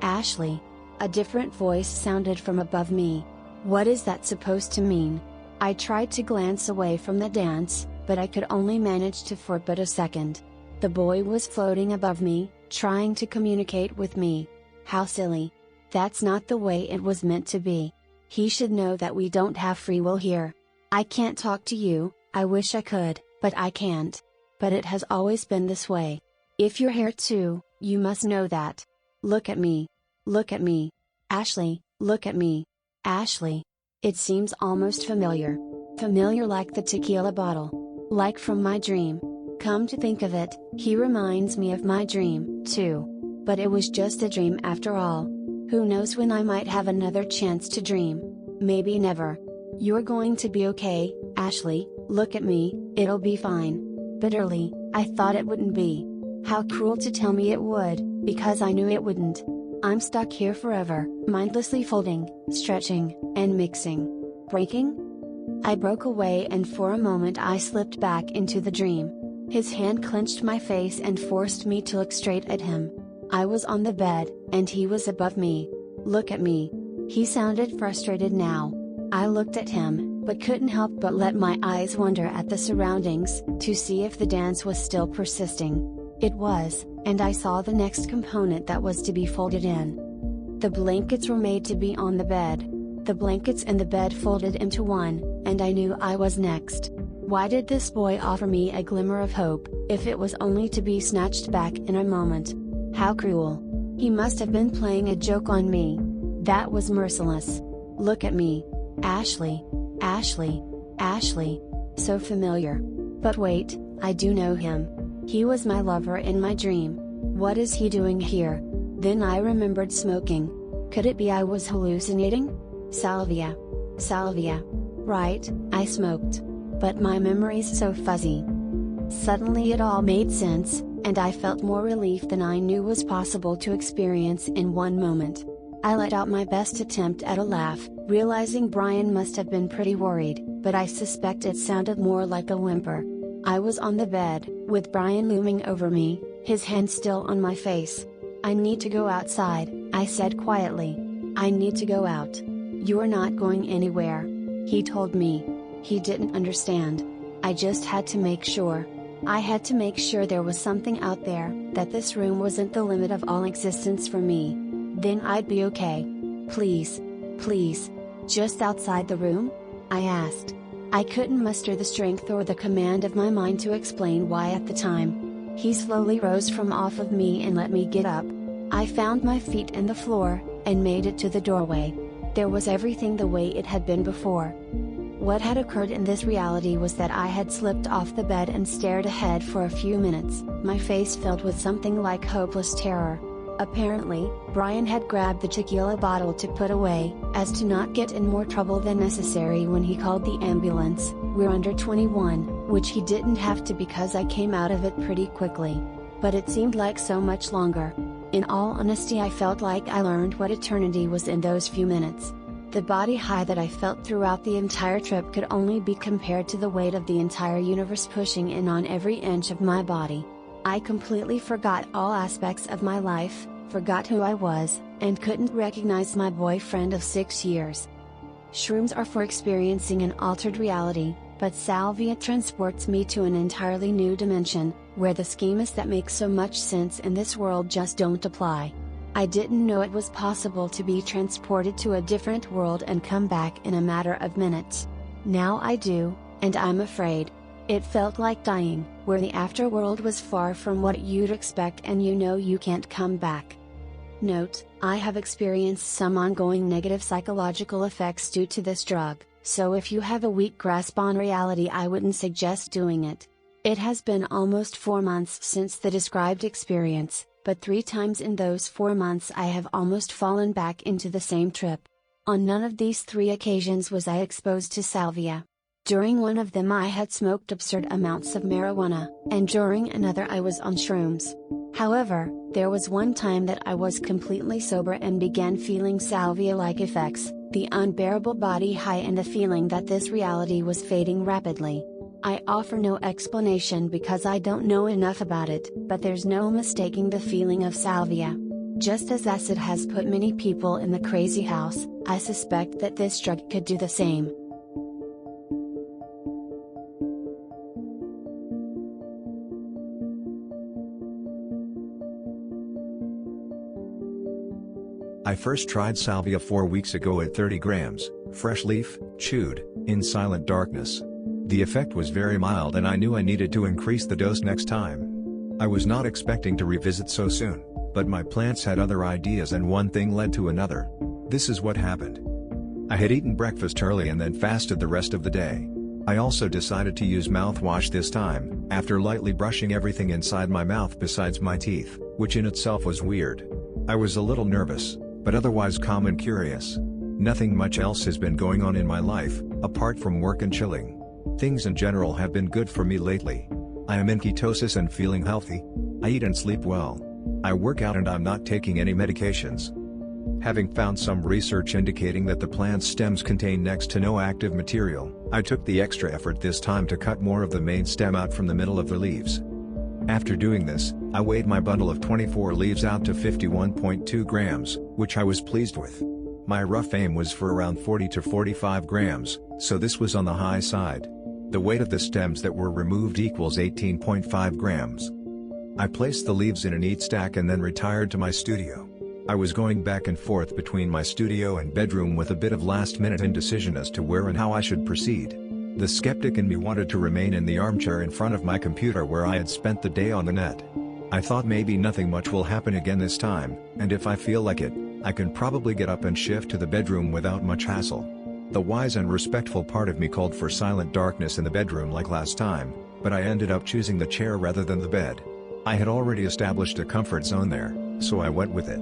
Ashley. A different voice sounded from above me. What is that supposed to mean? I tried to glance away from the dance, but I could only manage to for but a second. The boy was floating above me, trying to communicate with me. How silly. That's not the way it was meant to be. He should know that we don't have free will here. I can't talk to you, I wish I could, but I can't. But it has always been this way. If you're here too, you must know that. Look at me. Look at me. Ashley, look at me. Ashley. It seems almost familiar. Familiar like the tequila bottle. Like from my dream. Come to think of it, he reminds me of my dream, too. But it was just a dream after all. Who knows when I might have another chance to dream? Maybe never. You're going to be okay, Ashley, look at me, it'll be fine. Bitterly, I thought it wouldn't be. How cruel to tell me it would, because I knew it wouldn't. I'm stuck here forever, mindlessly folding, stretching, and mixing. Breaking? I broke away and for a moment I slipped back into the dream. His hand clenched my face and forced me to look straight at him. I was on the bed, and he was above me. Look at me. He sounded frustrated now. I looked at him, but couldn't help but let my eyes wander at the surroundings, to see if the dance was still persisting. It was, and I saw the next component that was to be folded in. The blankets were made to be on the bed. The blankets and the bed folded into one, and I knew I was next. Why did this boy offer me a glimmer of hope, if it was only to be snatched back in a moment? How cruel. He must have been playing a joke on me. That was merciless. Look at me. Ashley. Ashley. Ashley. So familiar. But wait, I do know him. He was my lover in my dream. What is he doing here? Then I remembered smoking. Could it be I was hallucinating? Salvia. Salvia. Right, I smoked. But my memory's so fuzzy. Suddenly it all made sense, and I felt more relief than I knew was possible to experience in one moment. I let out my best attempt at a laugh, realizing Brian must have been pretty worried, but I suspect it sounded more like a whimper. I was on the bed, with Brian looming over me, his hand still on my face. I need to go outside, I said quietly. I need to go out. You're not going anywhere. He told me. He didn't understand. I just had to make sure. I had to make sure there was something out there, that this room wasn't the limit of all existence for me. Then I'd be okay. Please. Please. Just outside the room? I asked. I couldn't muster the strength or the command of my mind to explain why at the time. He slowly rose from off of me and let me get up. I found my feet in the floor, and made it to the doorway. There was everything the way it had been before. What had occurred in this reality was that I had slipped off the bed and stared ahead for a few minutes, my face filled with something like hopeless terror. Apparently, Brian had grabbed the tequila bottle to put away, as to not get in more trouble than necessary when he called the ambulance. We're under 21, which he didn't have to because I came out of it pretty quickly. But it seemed like so much longer. In all honesty, I felt like I learned what eternity was in those few minutes. The body high that I felt throughout the entire trip could only be compared to the weight of the entire universe pushing in on every inch of my body. I completely forgot all aspects of my life, forgot who I was, and couldn't recognize my boyfriend of 6 years. Shrooms are for experiencing an altered reality, but Salvia transports me to an entirely new dimension, where the schemas that make so much sense in this world just don't apply. I didn't know it was possible to be transported to a different world and come back in a matter of minutes. Now I do, and I'm afraid. It felt like dying, where the afterworld was far from what you'd expect and you know you can't come back. Note, I have experienced some ongoing negative psychological effects due to this drug, so if you have a weak grasp on reality, I wouldn't suggest doing it. It has been almost 4 months since the described experience, but 3 times in those 4 months I have almost fallen back into the same trip. On none of these 3 occasions was I exposed to salvia. During one of them I had smoked absurd amounts of marijuana, and during another I was on shrooms. However, there was one time that I was completely sober and began feeling salvia-like effects, The unbearable body high and the feeling that this reality was fading rapidly. I offer no explanation because I don't know enough about it, but there's no mistaking the feeling of salvia. Just as acid has put many people in the crazy house, I suspect that this drug could do the same. I first tried salvia 4 weeks ago at 30 grams, fresh leaf, chewed, in silent darkness. The effect was very mild and I knew I needed to increase the dose next time. I was not expecting to revisit so soon, but my plants had other ideas and one thing led to another. This is what happened. I had eaten breakfast early and then fasted the rest of the day. I also decided to use mouthwash this time, after lightly brushing everything inside my mouth besides my teeth, which in itself was weird. I was a little nervous, but otherwise calm and curious. Nothing much else has been going on in my life, apart from work and chilling. Things in general have been good for me lately. I am in ketosis and feeling healthy. I eat and sleep well. I work out and I'm not taking any medications. Having found some research indicating that the plant's stems contain next to no active material, I took the extra effort this time to cut more of the main stem out from the middle of the leaves. After doing this, I weighed my bundle of 24 leaves out to 51.2 grams, which I was pleased with. My rough aim was for around 40 to 45 grams, so this was on the high side. The weight of the stems that were removed equals 18.5 grams. I placed the leaves in a neat stack and then retired to my studio. I was going back and forth between my studio and bedroom with a bit of last-minute indecision as to where and how I should proceed. The skeptic in me wanted to remain in the armchair in front of my computer where I had spent the day on the net. I thought maybe nothing much will happen again this time, and if I feel like it, I can probably get up and shift to the bedroom without much hassle. The wise and respectful part of me called for silent darkness in the bedroom like last time, but I ended up choosing the chair rather than the bed. I had already established a comfort zone there, so I went with it.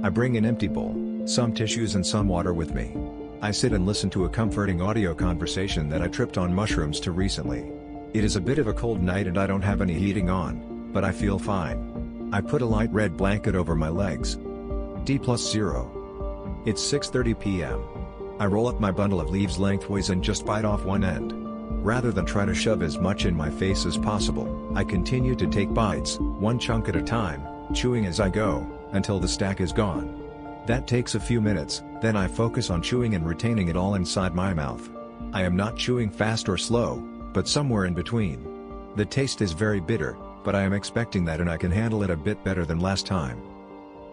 I bring an empty bowl, some tissues and some water with me. I sit and listen to a comforting audio conversation that I tripped on mushrooms to recently. It is a bit of a cold night and I don't have any heating on, but I feel fine. I put a light red blanket over my legs. D+0. It's 6:30 p.m. I roll up my bundle of leaves lengthways and just bite off one end. Rather than try to shove as much in my face as possible, I continue to take bites, one chunk at a time, chewing as I go, until the stack is gone. That takes a few minutes, then I focus on chewing and retaining it all inside my mouth. I am not chewing fast or slow, but somewhere in between. The taste is very bitter, but I am expecting that and I can handle it a bit better than last time.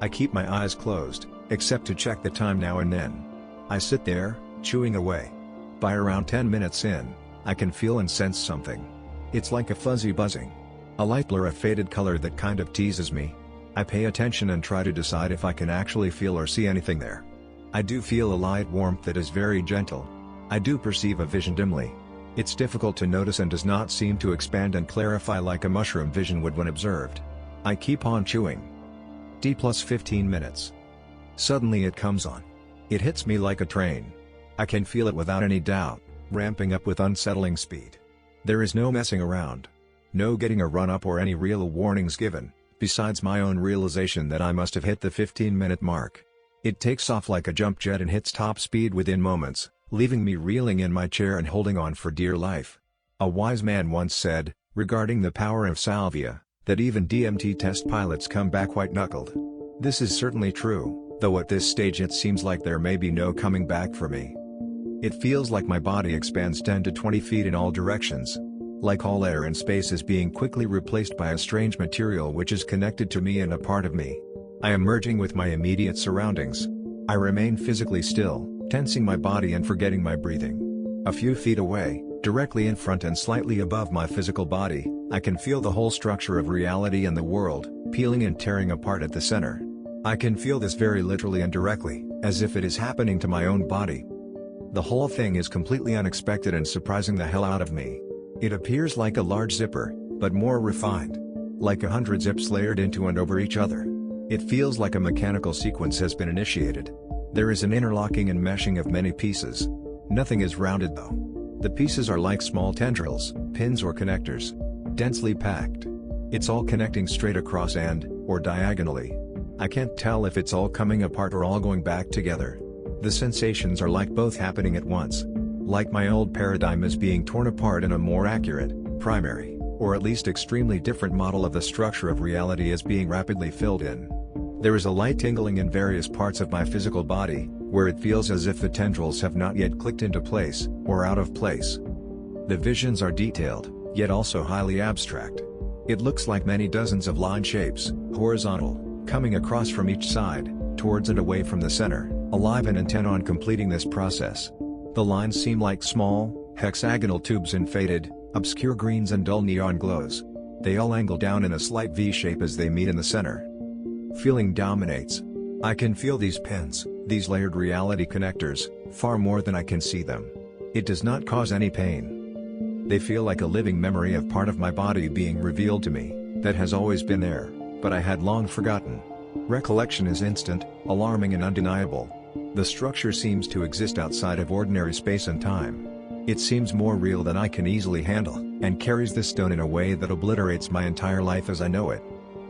I keep my eyes closed, except to check the time now and then. I sit there, chewing away. By around 10 minutes in, I can feel and sense something. It's like a fuzzy buzzing. A light blur of faded color that kind of teases me. I pay attention and try to decide if I can actually feel or see anything there. I do feel a light warmth that is very gentle. I do perceive a vision dimly. It's difficult to notice and does not seem to expand and clarify like a mushroom vision would when observed. I keep on chewing. D+15 minutes. Suddenly it comes on. It hits me like a train. I can feel it without any doubt, ramping up with unsettling speed. There is no messing around. No getting a run-up or any real warnings given, besides my own realization that I must have hit the 15-minute mark. It takes off like a jump jet and hits top speed within moments, leaving me reeling in my chair and holding on for dear life. A wise man once said, regarding the power of salvia, that even DMT test pilots come back white-knuckled. This is certainly true, though at this stage it seems like there may be no coming back for me. It feels like my body expands 10 to 20 feet in all directions. Like all air in space is being quickly replaced by a strange material which is connected to me and a part of me. I am merging with my immediate surroundings. I remain physically still, tensing my body and forgetting my breathing. A few feet away, directly in front and slightly above my physical body, I can feel the whole structure of reality and the world, peeling and tearing apart at the center. I can feel this very literally and directly, as if it is happening to my own body. The whole thing is completely unexpected and surprising the hell out of me. It appears like a large zipper, but more refined. Like 100 zips layered into and over each other. It feels like a mechanical sequence has been initiated. There is an interlocking and meshing of many pieces. Nothing is rounded though. The pieces are like small tendrils, pins or connectors. Densely packed. It's all connecting straight across or diagonally. I can't tell if it's all coming apart or all going back together. The sensations are like both happening at once. Like my old paradigm is being torn apart and a more accurate, primary, or at least extremely different model of the structure of reality is being rapidly filled in. There is a light tingling in various parts of my physical body, where it feels as if the tendrils have not yet clicked into place, or out of place. The visions are detailed, yet also highly abstract. It looks like many dozens of line shapes, horizontal, coming across from each side, towards and away from the center, alive and intent on completing this process. The lines seem like small, hexagonal tubes in faded, obscure greens and dull neon glows. They all angle down in a slight V shape as they meet in the center. Feeling dominates. I can feel these pins, these layered reality connectors, far more than I can see them. It does not cause any pain. They feel like a living memory of part of my body being revealed to me, that has always been there, but I had long forgotten. Recollection is instant, alarming and undeniable. The structure seems to exist outside of ordinary space and time. It seems more real than I can easily handle, and carries the stone in a way that obliterates my entire life as I know it.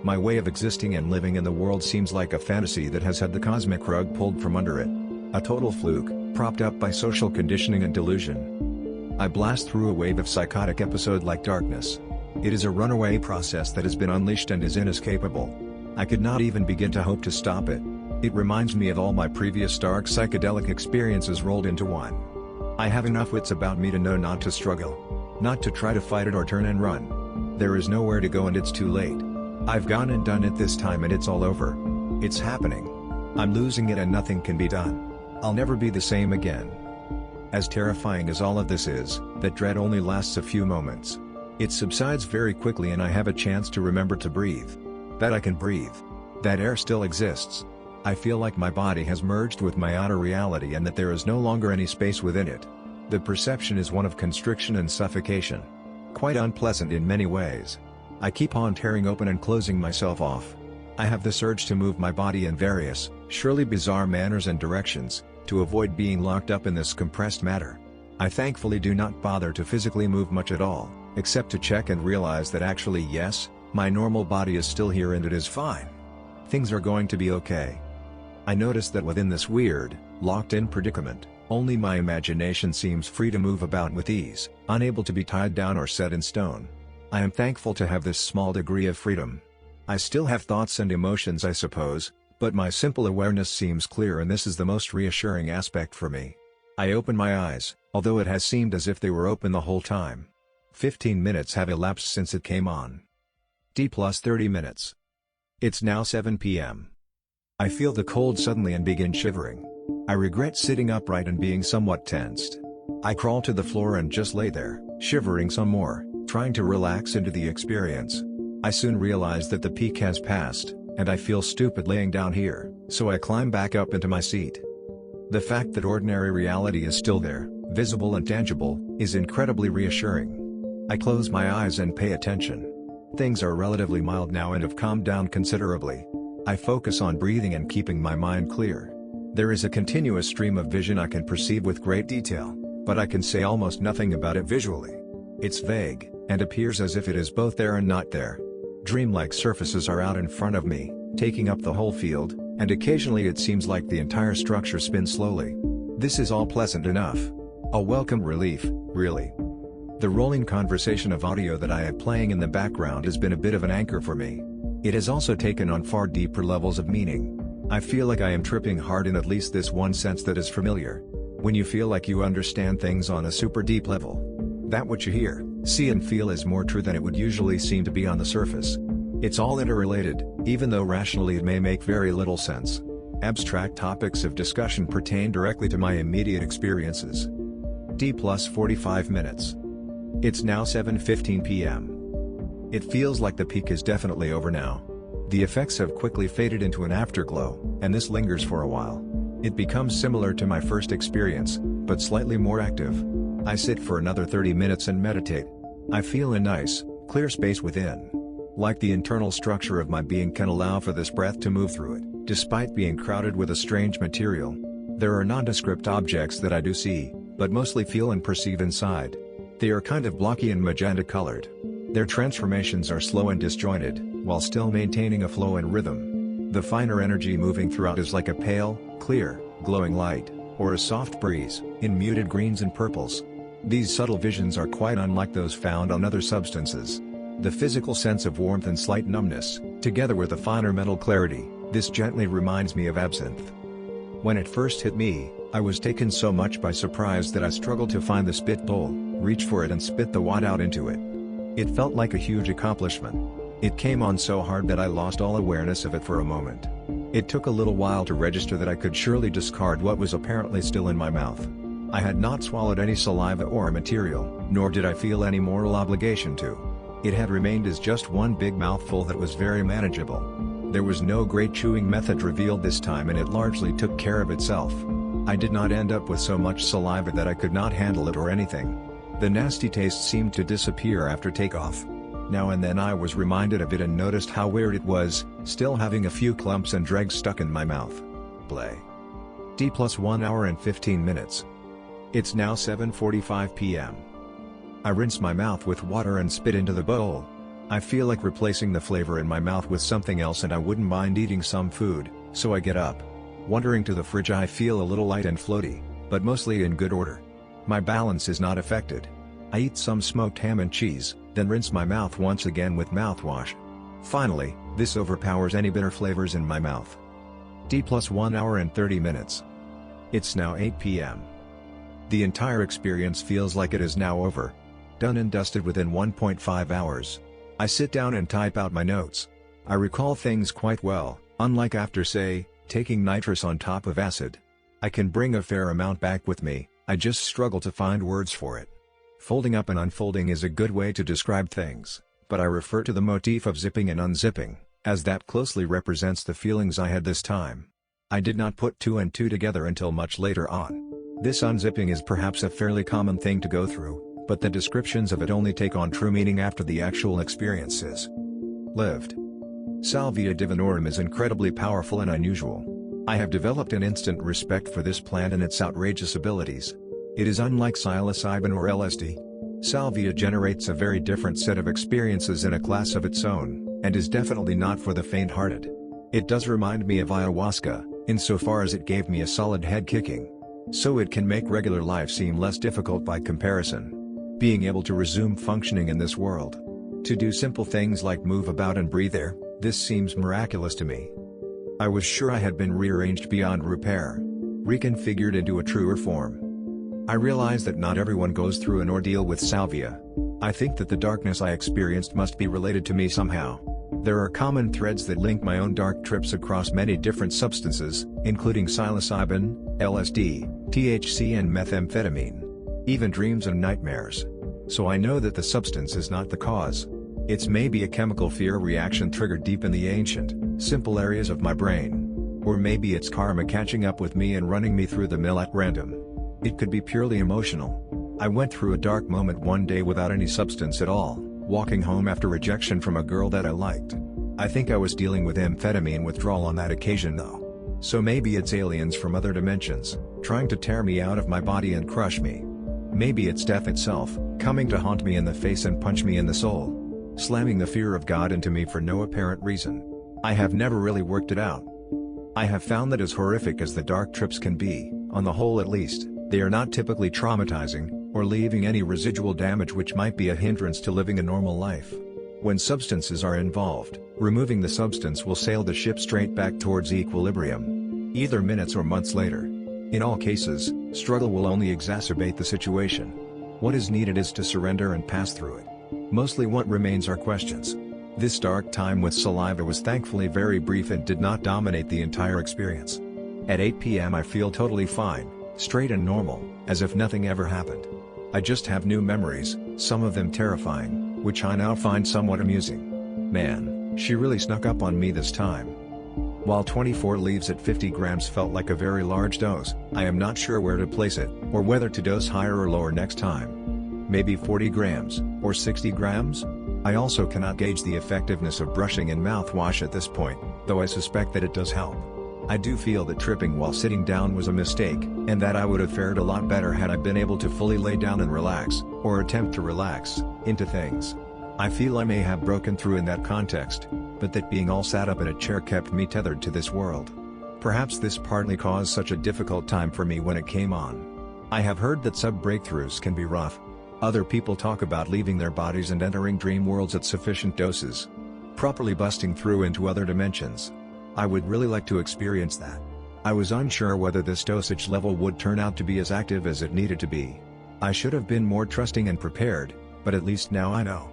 My way of existing and living in the world seems like a fantasy that has had the cosmic rug pulled from under it. A total fluke, propped up by social conditioning and delusion. I blast through a wave of psychotic episode like darkness. It is a runaway process that has been unleashed and is inescapable. I could not even begin to hope to stop it. It reminds me of all my previous dark psychedelic experiences rolled into one. I have enough wits about me to know not to struggle. Not to try to fight it or turn and run. There is nowhere to go and it's too late. I've gone and done it this time and it's all over. It's happening. I'm losing it and nothing can be done. I'll never be the same again. As terrifying as all of this is, that dread only lasts a few moments. It subsides very quickly and I have a chance to remember to breathe. That I can breathe. That air still exists. I feel like my body has merged with my outer reality and that there is no longer any space within it. The perception is one of constriction and suffocation. Quite unpleasant in many ways. I keep on tearing open and closing myself off. I have this urge to move my body in various, surely bizarre manners and directions, to avoid being locked up in this compressed matter. I thankfully do not bother to physically move much at all, except to check and realize that actually yes, my normal body is still here and it is fine. Things are going to be okay. I notice that within this weird, locked-in predicament, only my imagination seems free to move about with ease, unable to be tied down or set in stone. I am thankful to have this small degree of freedom. I still have thoughts and emotions I suppose, but my simple awareness seems clear and this is the most reassuring aspect for me. I open my eyes, although it has seemed as if they were open the whole time. 15 minutes have elapsed since it came on. D+ 30 minutes. It's now 7 p.m. I feel the cold suddenly and begin shivering. I regret sitting upright and being somewhat tensed. I crawl to the floor and just lay there, shivering some more, trying to relax into the experience. I soon realize that the peak has passed, and I feel stupid laying down here, so I climb back up into my seat. The fact that ordinary reality is still there, visible and tangible, is incredibly reassuring. I close my eyes and pay attention. Things are relatively mild now and have calmed down considerably. I focus on breathing and keeping my mind clear. There is a continuous stream of vision I can perceive with great detail, but I can say almost nothing about it visually. It's vague, and appears as if it is both there and not there. Dreamlike surfaces are out in front of me, taking up the whole field, and occasionally it seems like the entire structure spins slowly. This is all pleasant enough. A welcome relief, really. The rolling conversation of audio that I have playing in the background has been a bit of an anchor for me. It has also taken on far deeper levels of meaning. I feel like I am tripping hard in at least this one sense that is familiar. When you feel like you understand things on a super deep level. That what you hear, see and feel is more true than it would usually seem to be on the surface. It's all interrelated, even though rationally it may make very little sense. Abstract topics of discussion pertain directly to my immediate experiences. D+ 45 minutes. It's now 7:15 p.m. It feels like the peak is definitely over now. The effects have quickly faded into an afterglow, and this lingers for a while. It becomes similar to my first experience, but slightly more active. I sit for another 30 minutes and meditate. I feel a nice, clear space within. Like the internal structure of my being can allow for this breath to move through it, despite being crowded with a strange material. There are nondescript objects that I do see, but mostly feel and perceive inside. They are kind of blocky and magenta colored. Their transformations are slow and disjointed, while still maintaining a flow and rhythm. The finer energy moving throughout is like a pale, clear, glowing light. or a soft breeze, in muted greens and purples. These subtle visions are quite unlike those found on other substances. The physical sense of warmth and slight numbness, together with a finer mental clarity, this gently reminds me of absinthe. When it first hit me, I was taken so much by surprise that I struggled to find the spit bowl, reach for it and spit the wad out into it. It felt like a huge accomplishment. It came on so hard that I lost all awareness of it for a moment. It took a little while to register that I could surely discard what was apparently still in my mouth. I had not swallowed any saliva or material, nor did I feel any moral obligation to. It had remained as just one big mouthful that was very manageable. There was no great chewing method revealed this time and it largely took care of itself. I did not end up with so much saliva that I could not handle it or anything. The nasty taste seemed to disappear after takeoff. Now and then I was reminded of it and noticed how weird it was, still having a few clumps and dregs stuck in my mouth. Play. D+1 hour and 15 minutes. It's now 7:45 p.m. I rinse my mouth with water and spit into the bowl. I feel like replacing the flavor in my mouth with something else and I wouldn't mind eating some food, so I get up. Wandering to the fridge I feel a little light and floaty, but mostly in good order. My balance is not affected. I eat some smoked ham and cheese, then rinse my mouth once again with mouthwash. Finally, this overpowers any bitter flavors in my mouth. D+1 hour and 30 minutes. It's now 8 p.m. The entire experience feels like it is now over. Done and dusted within 1.5 hours. I sit down and type out my notes. I recall things quite well, unlike after say, taking nitrous on top of acid. I can bring a fair amount back with me, I just struggle to find words for it. Folding up and unfolding is a good way to describe things, but I refer to the motif of zipping and unzipping, as that closely represents the feelings I had this time. I did not put two and two together until much later on. This unzipping is perhaps a fairly common thing to go through, but the descriptions of it only take on true meaning after the actual experience is lived. Salvia divinorum is incredibly powerful and unusual. I have developed an instant respect for this plant and its outrageous abilities. It is unlike psilocybin or LSD. Salvia generates a very different set of experiences in a class of its own, and is definitely not for the faint-hearted. It does remind me of ayahuasca, insofar as it gave me a solid head kicking. So it can make regular life seem less difficult by comparison. Being able to resume functioning in this world. To do simple things like move about and breathe air, this seems miraculous to me. I was sure I had been rearranged beyond repair. Reconfigured into a truer form. I realize that not everyone goes through an ordeal with salvia. I think that the darkness I experienced must be related to me somehow. There are common threads that link my own dark trips across many different substances, including psilocybin, LSD, THC and methamphetamine. Even dreams and nightmares. So I know that the substance is not the cause. It's maybe a chemical fear reaction triggered deep in the ancient, simple areas of my brain. Or maybe it's karma catching up with me and running me through the mill at random. It could be purely emotional. I went through a dark moment one day without any substance at all, walking home after rejection from a girl that I liked. I think I was dealing with amphetamine withdrawal on that occasion though. So maybe it's aliens from other dimensions, trying to tear me out of my body and crush me. Maybe it's death itself, coming to haunt me in the face and punch me in the soul. Slamming the fear of God into me for no apparent reason. I have never really worked it out. I have found that as horrific as the dark trips can be, on the whole at least, they are not typically traumatizing, or leaving any residual damage which might be a hindrance to living a normal life. When substances are involved, removing the substance will sail the ship straight back towards equilibrium. Either minutes or months later. In all cases, struggle will only exacerbate the situation. What is needed is to surrender and pass through it. Mostly what remains are questions. This dark time with saliva was thankfully very brief and did not dominate the entire experience. At 8 p.m. I feel totally fine, straight and normal, as if nothing ever happened. I just have new memories, some of them terrifying, which I now find somewhat amusing. Man, she really snuck up on me this time. While 24 leaves at 50 grams felt like a very large dose, I am not sure where to place it, or whether to dose higher or lower next time. Maybe 40 grams, or 60 grams? I also cannot gauge the effectiveness of brushing and mouthwash at this point, though I suspect that it does help. I do feel that tripping while sitting down was a mistake, and that I would have fared a lot better had I been able to fully lay down and relax, or attempt to relax, into things. I feel I may have broken through in that context, but that being all sat up in a chair kept me tethered to this world. Perhaps this partly caused such a difficult time for me when it came on. I have heard that sub-breakthroughs can be rough. Other people talk about leaving their bodies and entering dream worlds at sufficient doses. Properly busting through into other dimensions. I would really like to experience that. I was unsure whether this dosage level would turn out to be as active as it needed to be. I should have been more trusting and prepared, but at least now I know.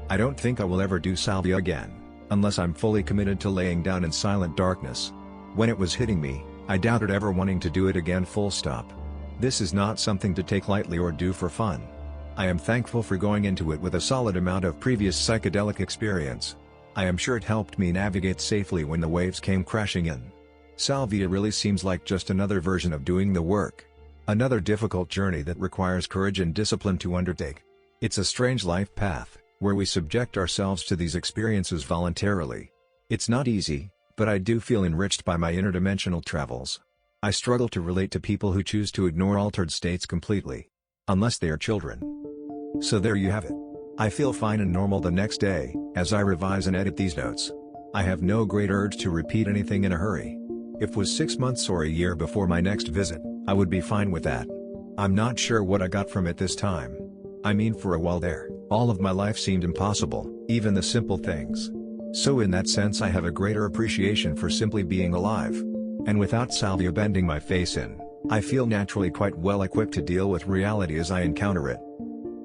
I don't think I will ever do Salvia again, unless I'm fully committed to laying down in silent darkness. When it was hitting me, I doubted ever wanting to do it again, full stop. This is not something to take lightly or do for fun. I am thankful for going into it with a solid amount of previous psychedelic experience. I am sure it helped me navigate safely when the waves came crashing in. Salvia really seems like just another version of doing the work. Another difficult journey that requires courage and discipline to undertake. It's a strange life path, where we subject ourselves to these experiences voluntarily. It's not easy, but I do feel enriched by my interdimensional travels. I struggle to relate to people who choose to ignore altered states completely. Unless they are children. So there you have it. I feel fine and normal the next day, as I revise and edit these notes. I have no great urge to repeat anything in a hurry. If it was 6 months or a year before my next visit, I would be fine with that. I'm not sure what I got from it this time. I mean, for a while there, all of my life seemed impossible, even the simple things. So in that sense I have a greater appreciation for simply being alive. And without Salvia bending my face in, I feel naturally quite well equipped to deal with reality as I encounter it.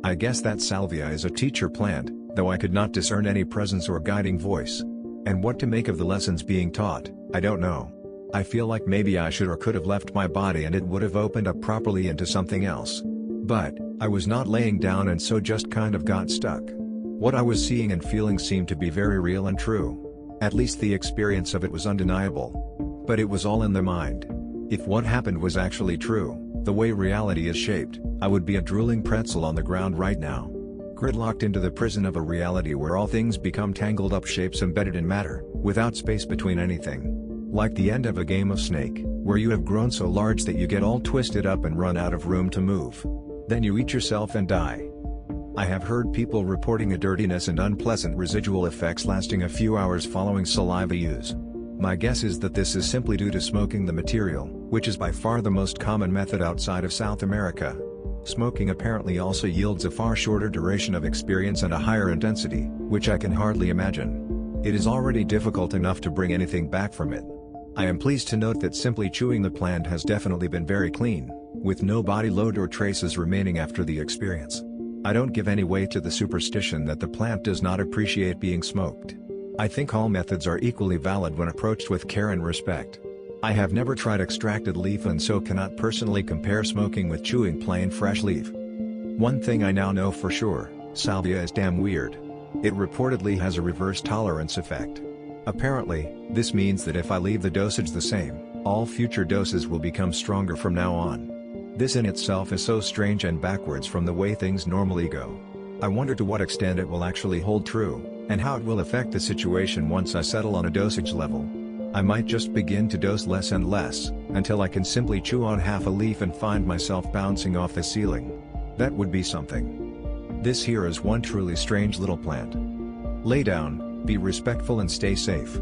I guess that Salvia is a teacher plant, though I could not discern any presence or guiding voice. And what to make of the lessons being taught, I don't know. I feel like maybe I should or could have left my body and it would have opened up properly into something else. But, I was not laying down and so just kind of got stuck. What I was seeing and feeling seemed to be very real and true. At least the experience of it was undeniable. But it was all in the mind. If what happened was actually true, the way reality is shaped, I would be a drooling pretzel on the ground right now. Gridlocked into the prison of a reality where all things become tangled up shapes embedded in matter, without space between anything. Like the end of a game of Snake, where you have grown so large that you get all twisted up and run out of room to move. Then you eat yourself and die. I have heard people reporting a dirtiness and unpleasant residual effects lasting a few hours following saliva use. My guess is that this is simply due to smoking the material, which is by far the most common method outside of South America. Smoking apparently also yields a far shorter duration of experience and a higher intensity, which I can hardly imagine. It is already difficult enough to bring anything back from it. I am pleased to note that simply chewing the plant has definitely been very clean, with no body load or traces remaining after the experience. I don't give any weight to the superstition that the plant does not appreciate being smoked. I think all methods are equally valid when approached with care and respect. I have never tried extracted leaf and so cannot personally compare smoking with chewing plain fresh leaf. One thing I now know for sure, Salvia is damn weird. It reportedly has a reverse tolerance effect. Apparently, this means that if I leave the dosage the same, all future doses will become stronger from now on. This in itself is so strange and backwards from the way things normally go. I wonder to what extent it will actually hold true, and how it will affect the situation once I settle on a dosage level. I might just begin to dose less and less, until I can simply chew on half a leaf and find myself bouncing off the ceiling. That would be something. This here is one truly strange little plant. Lay down, be respectful and stay safe.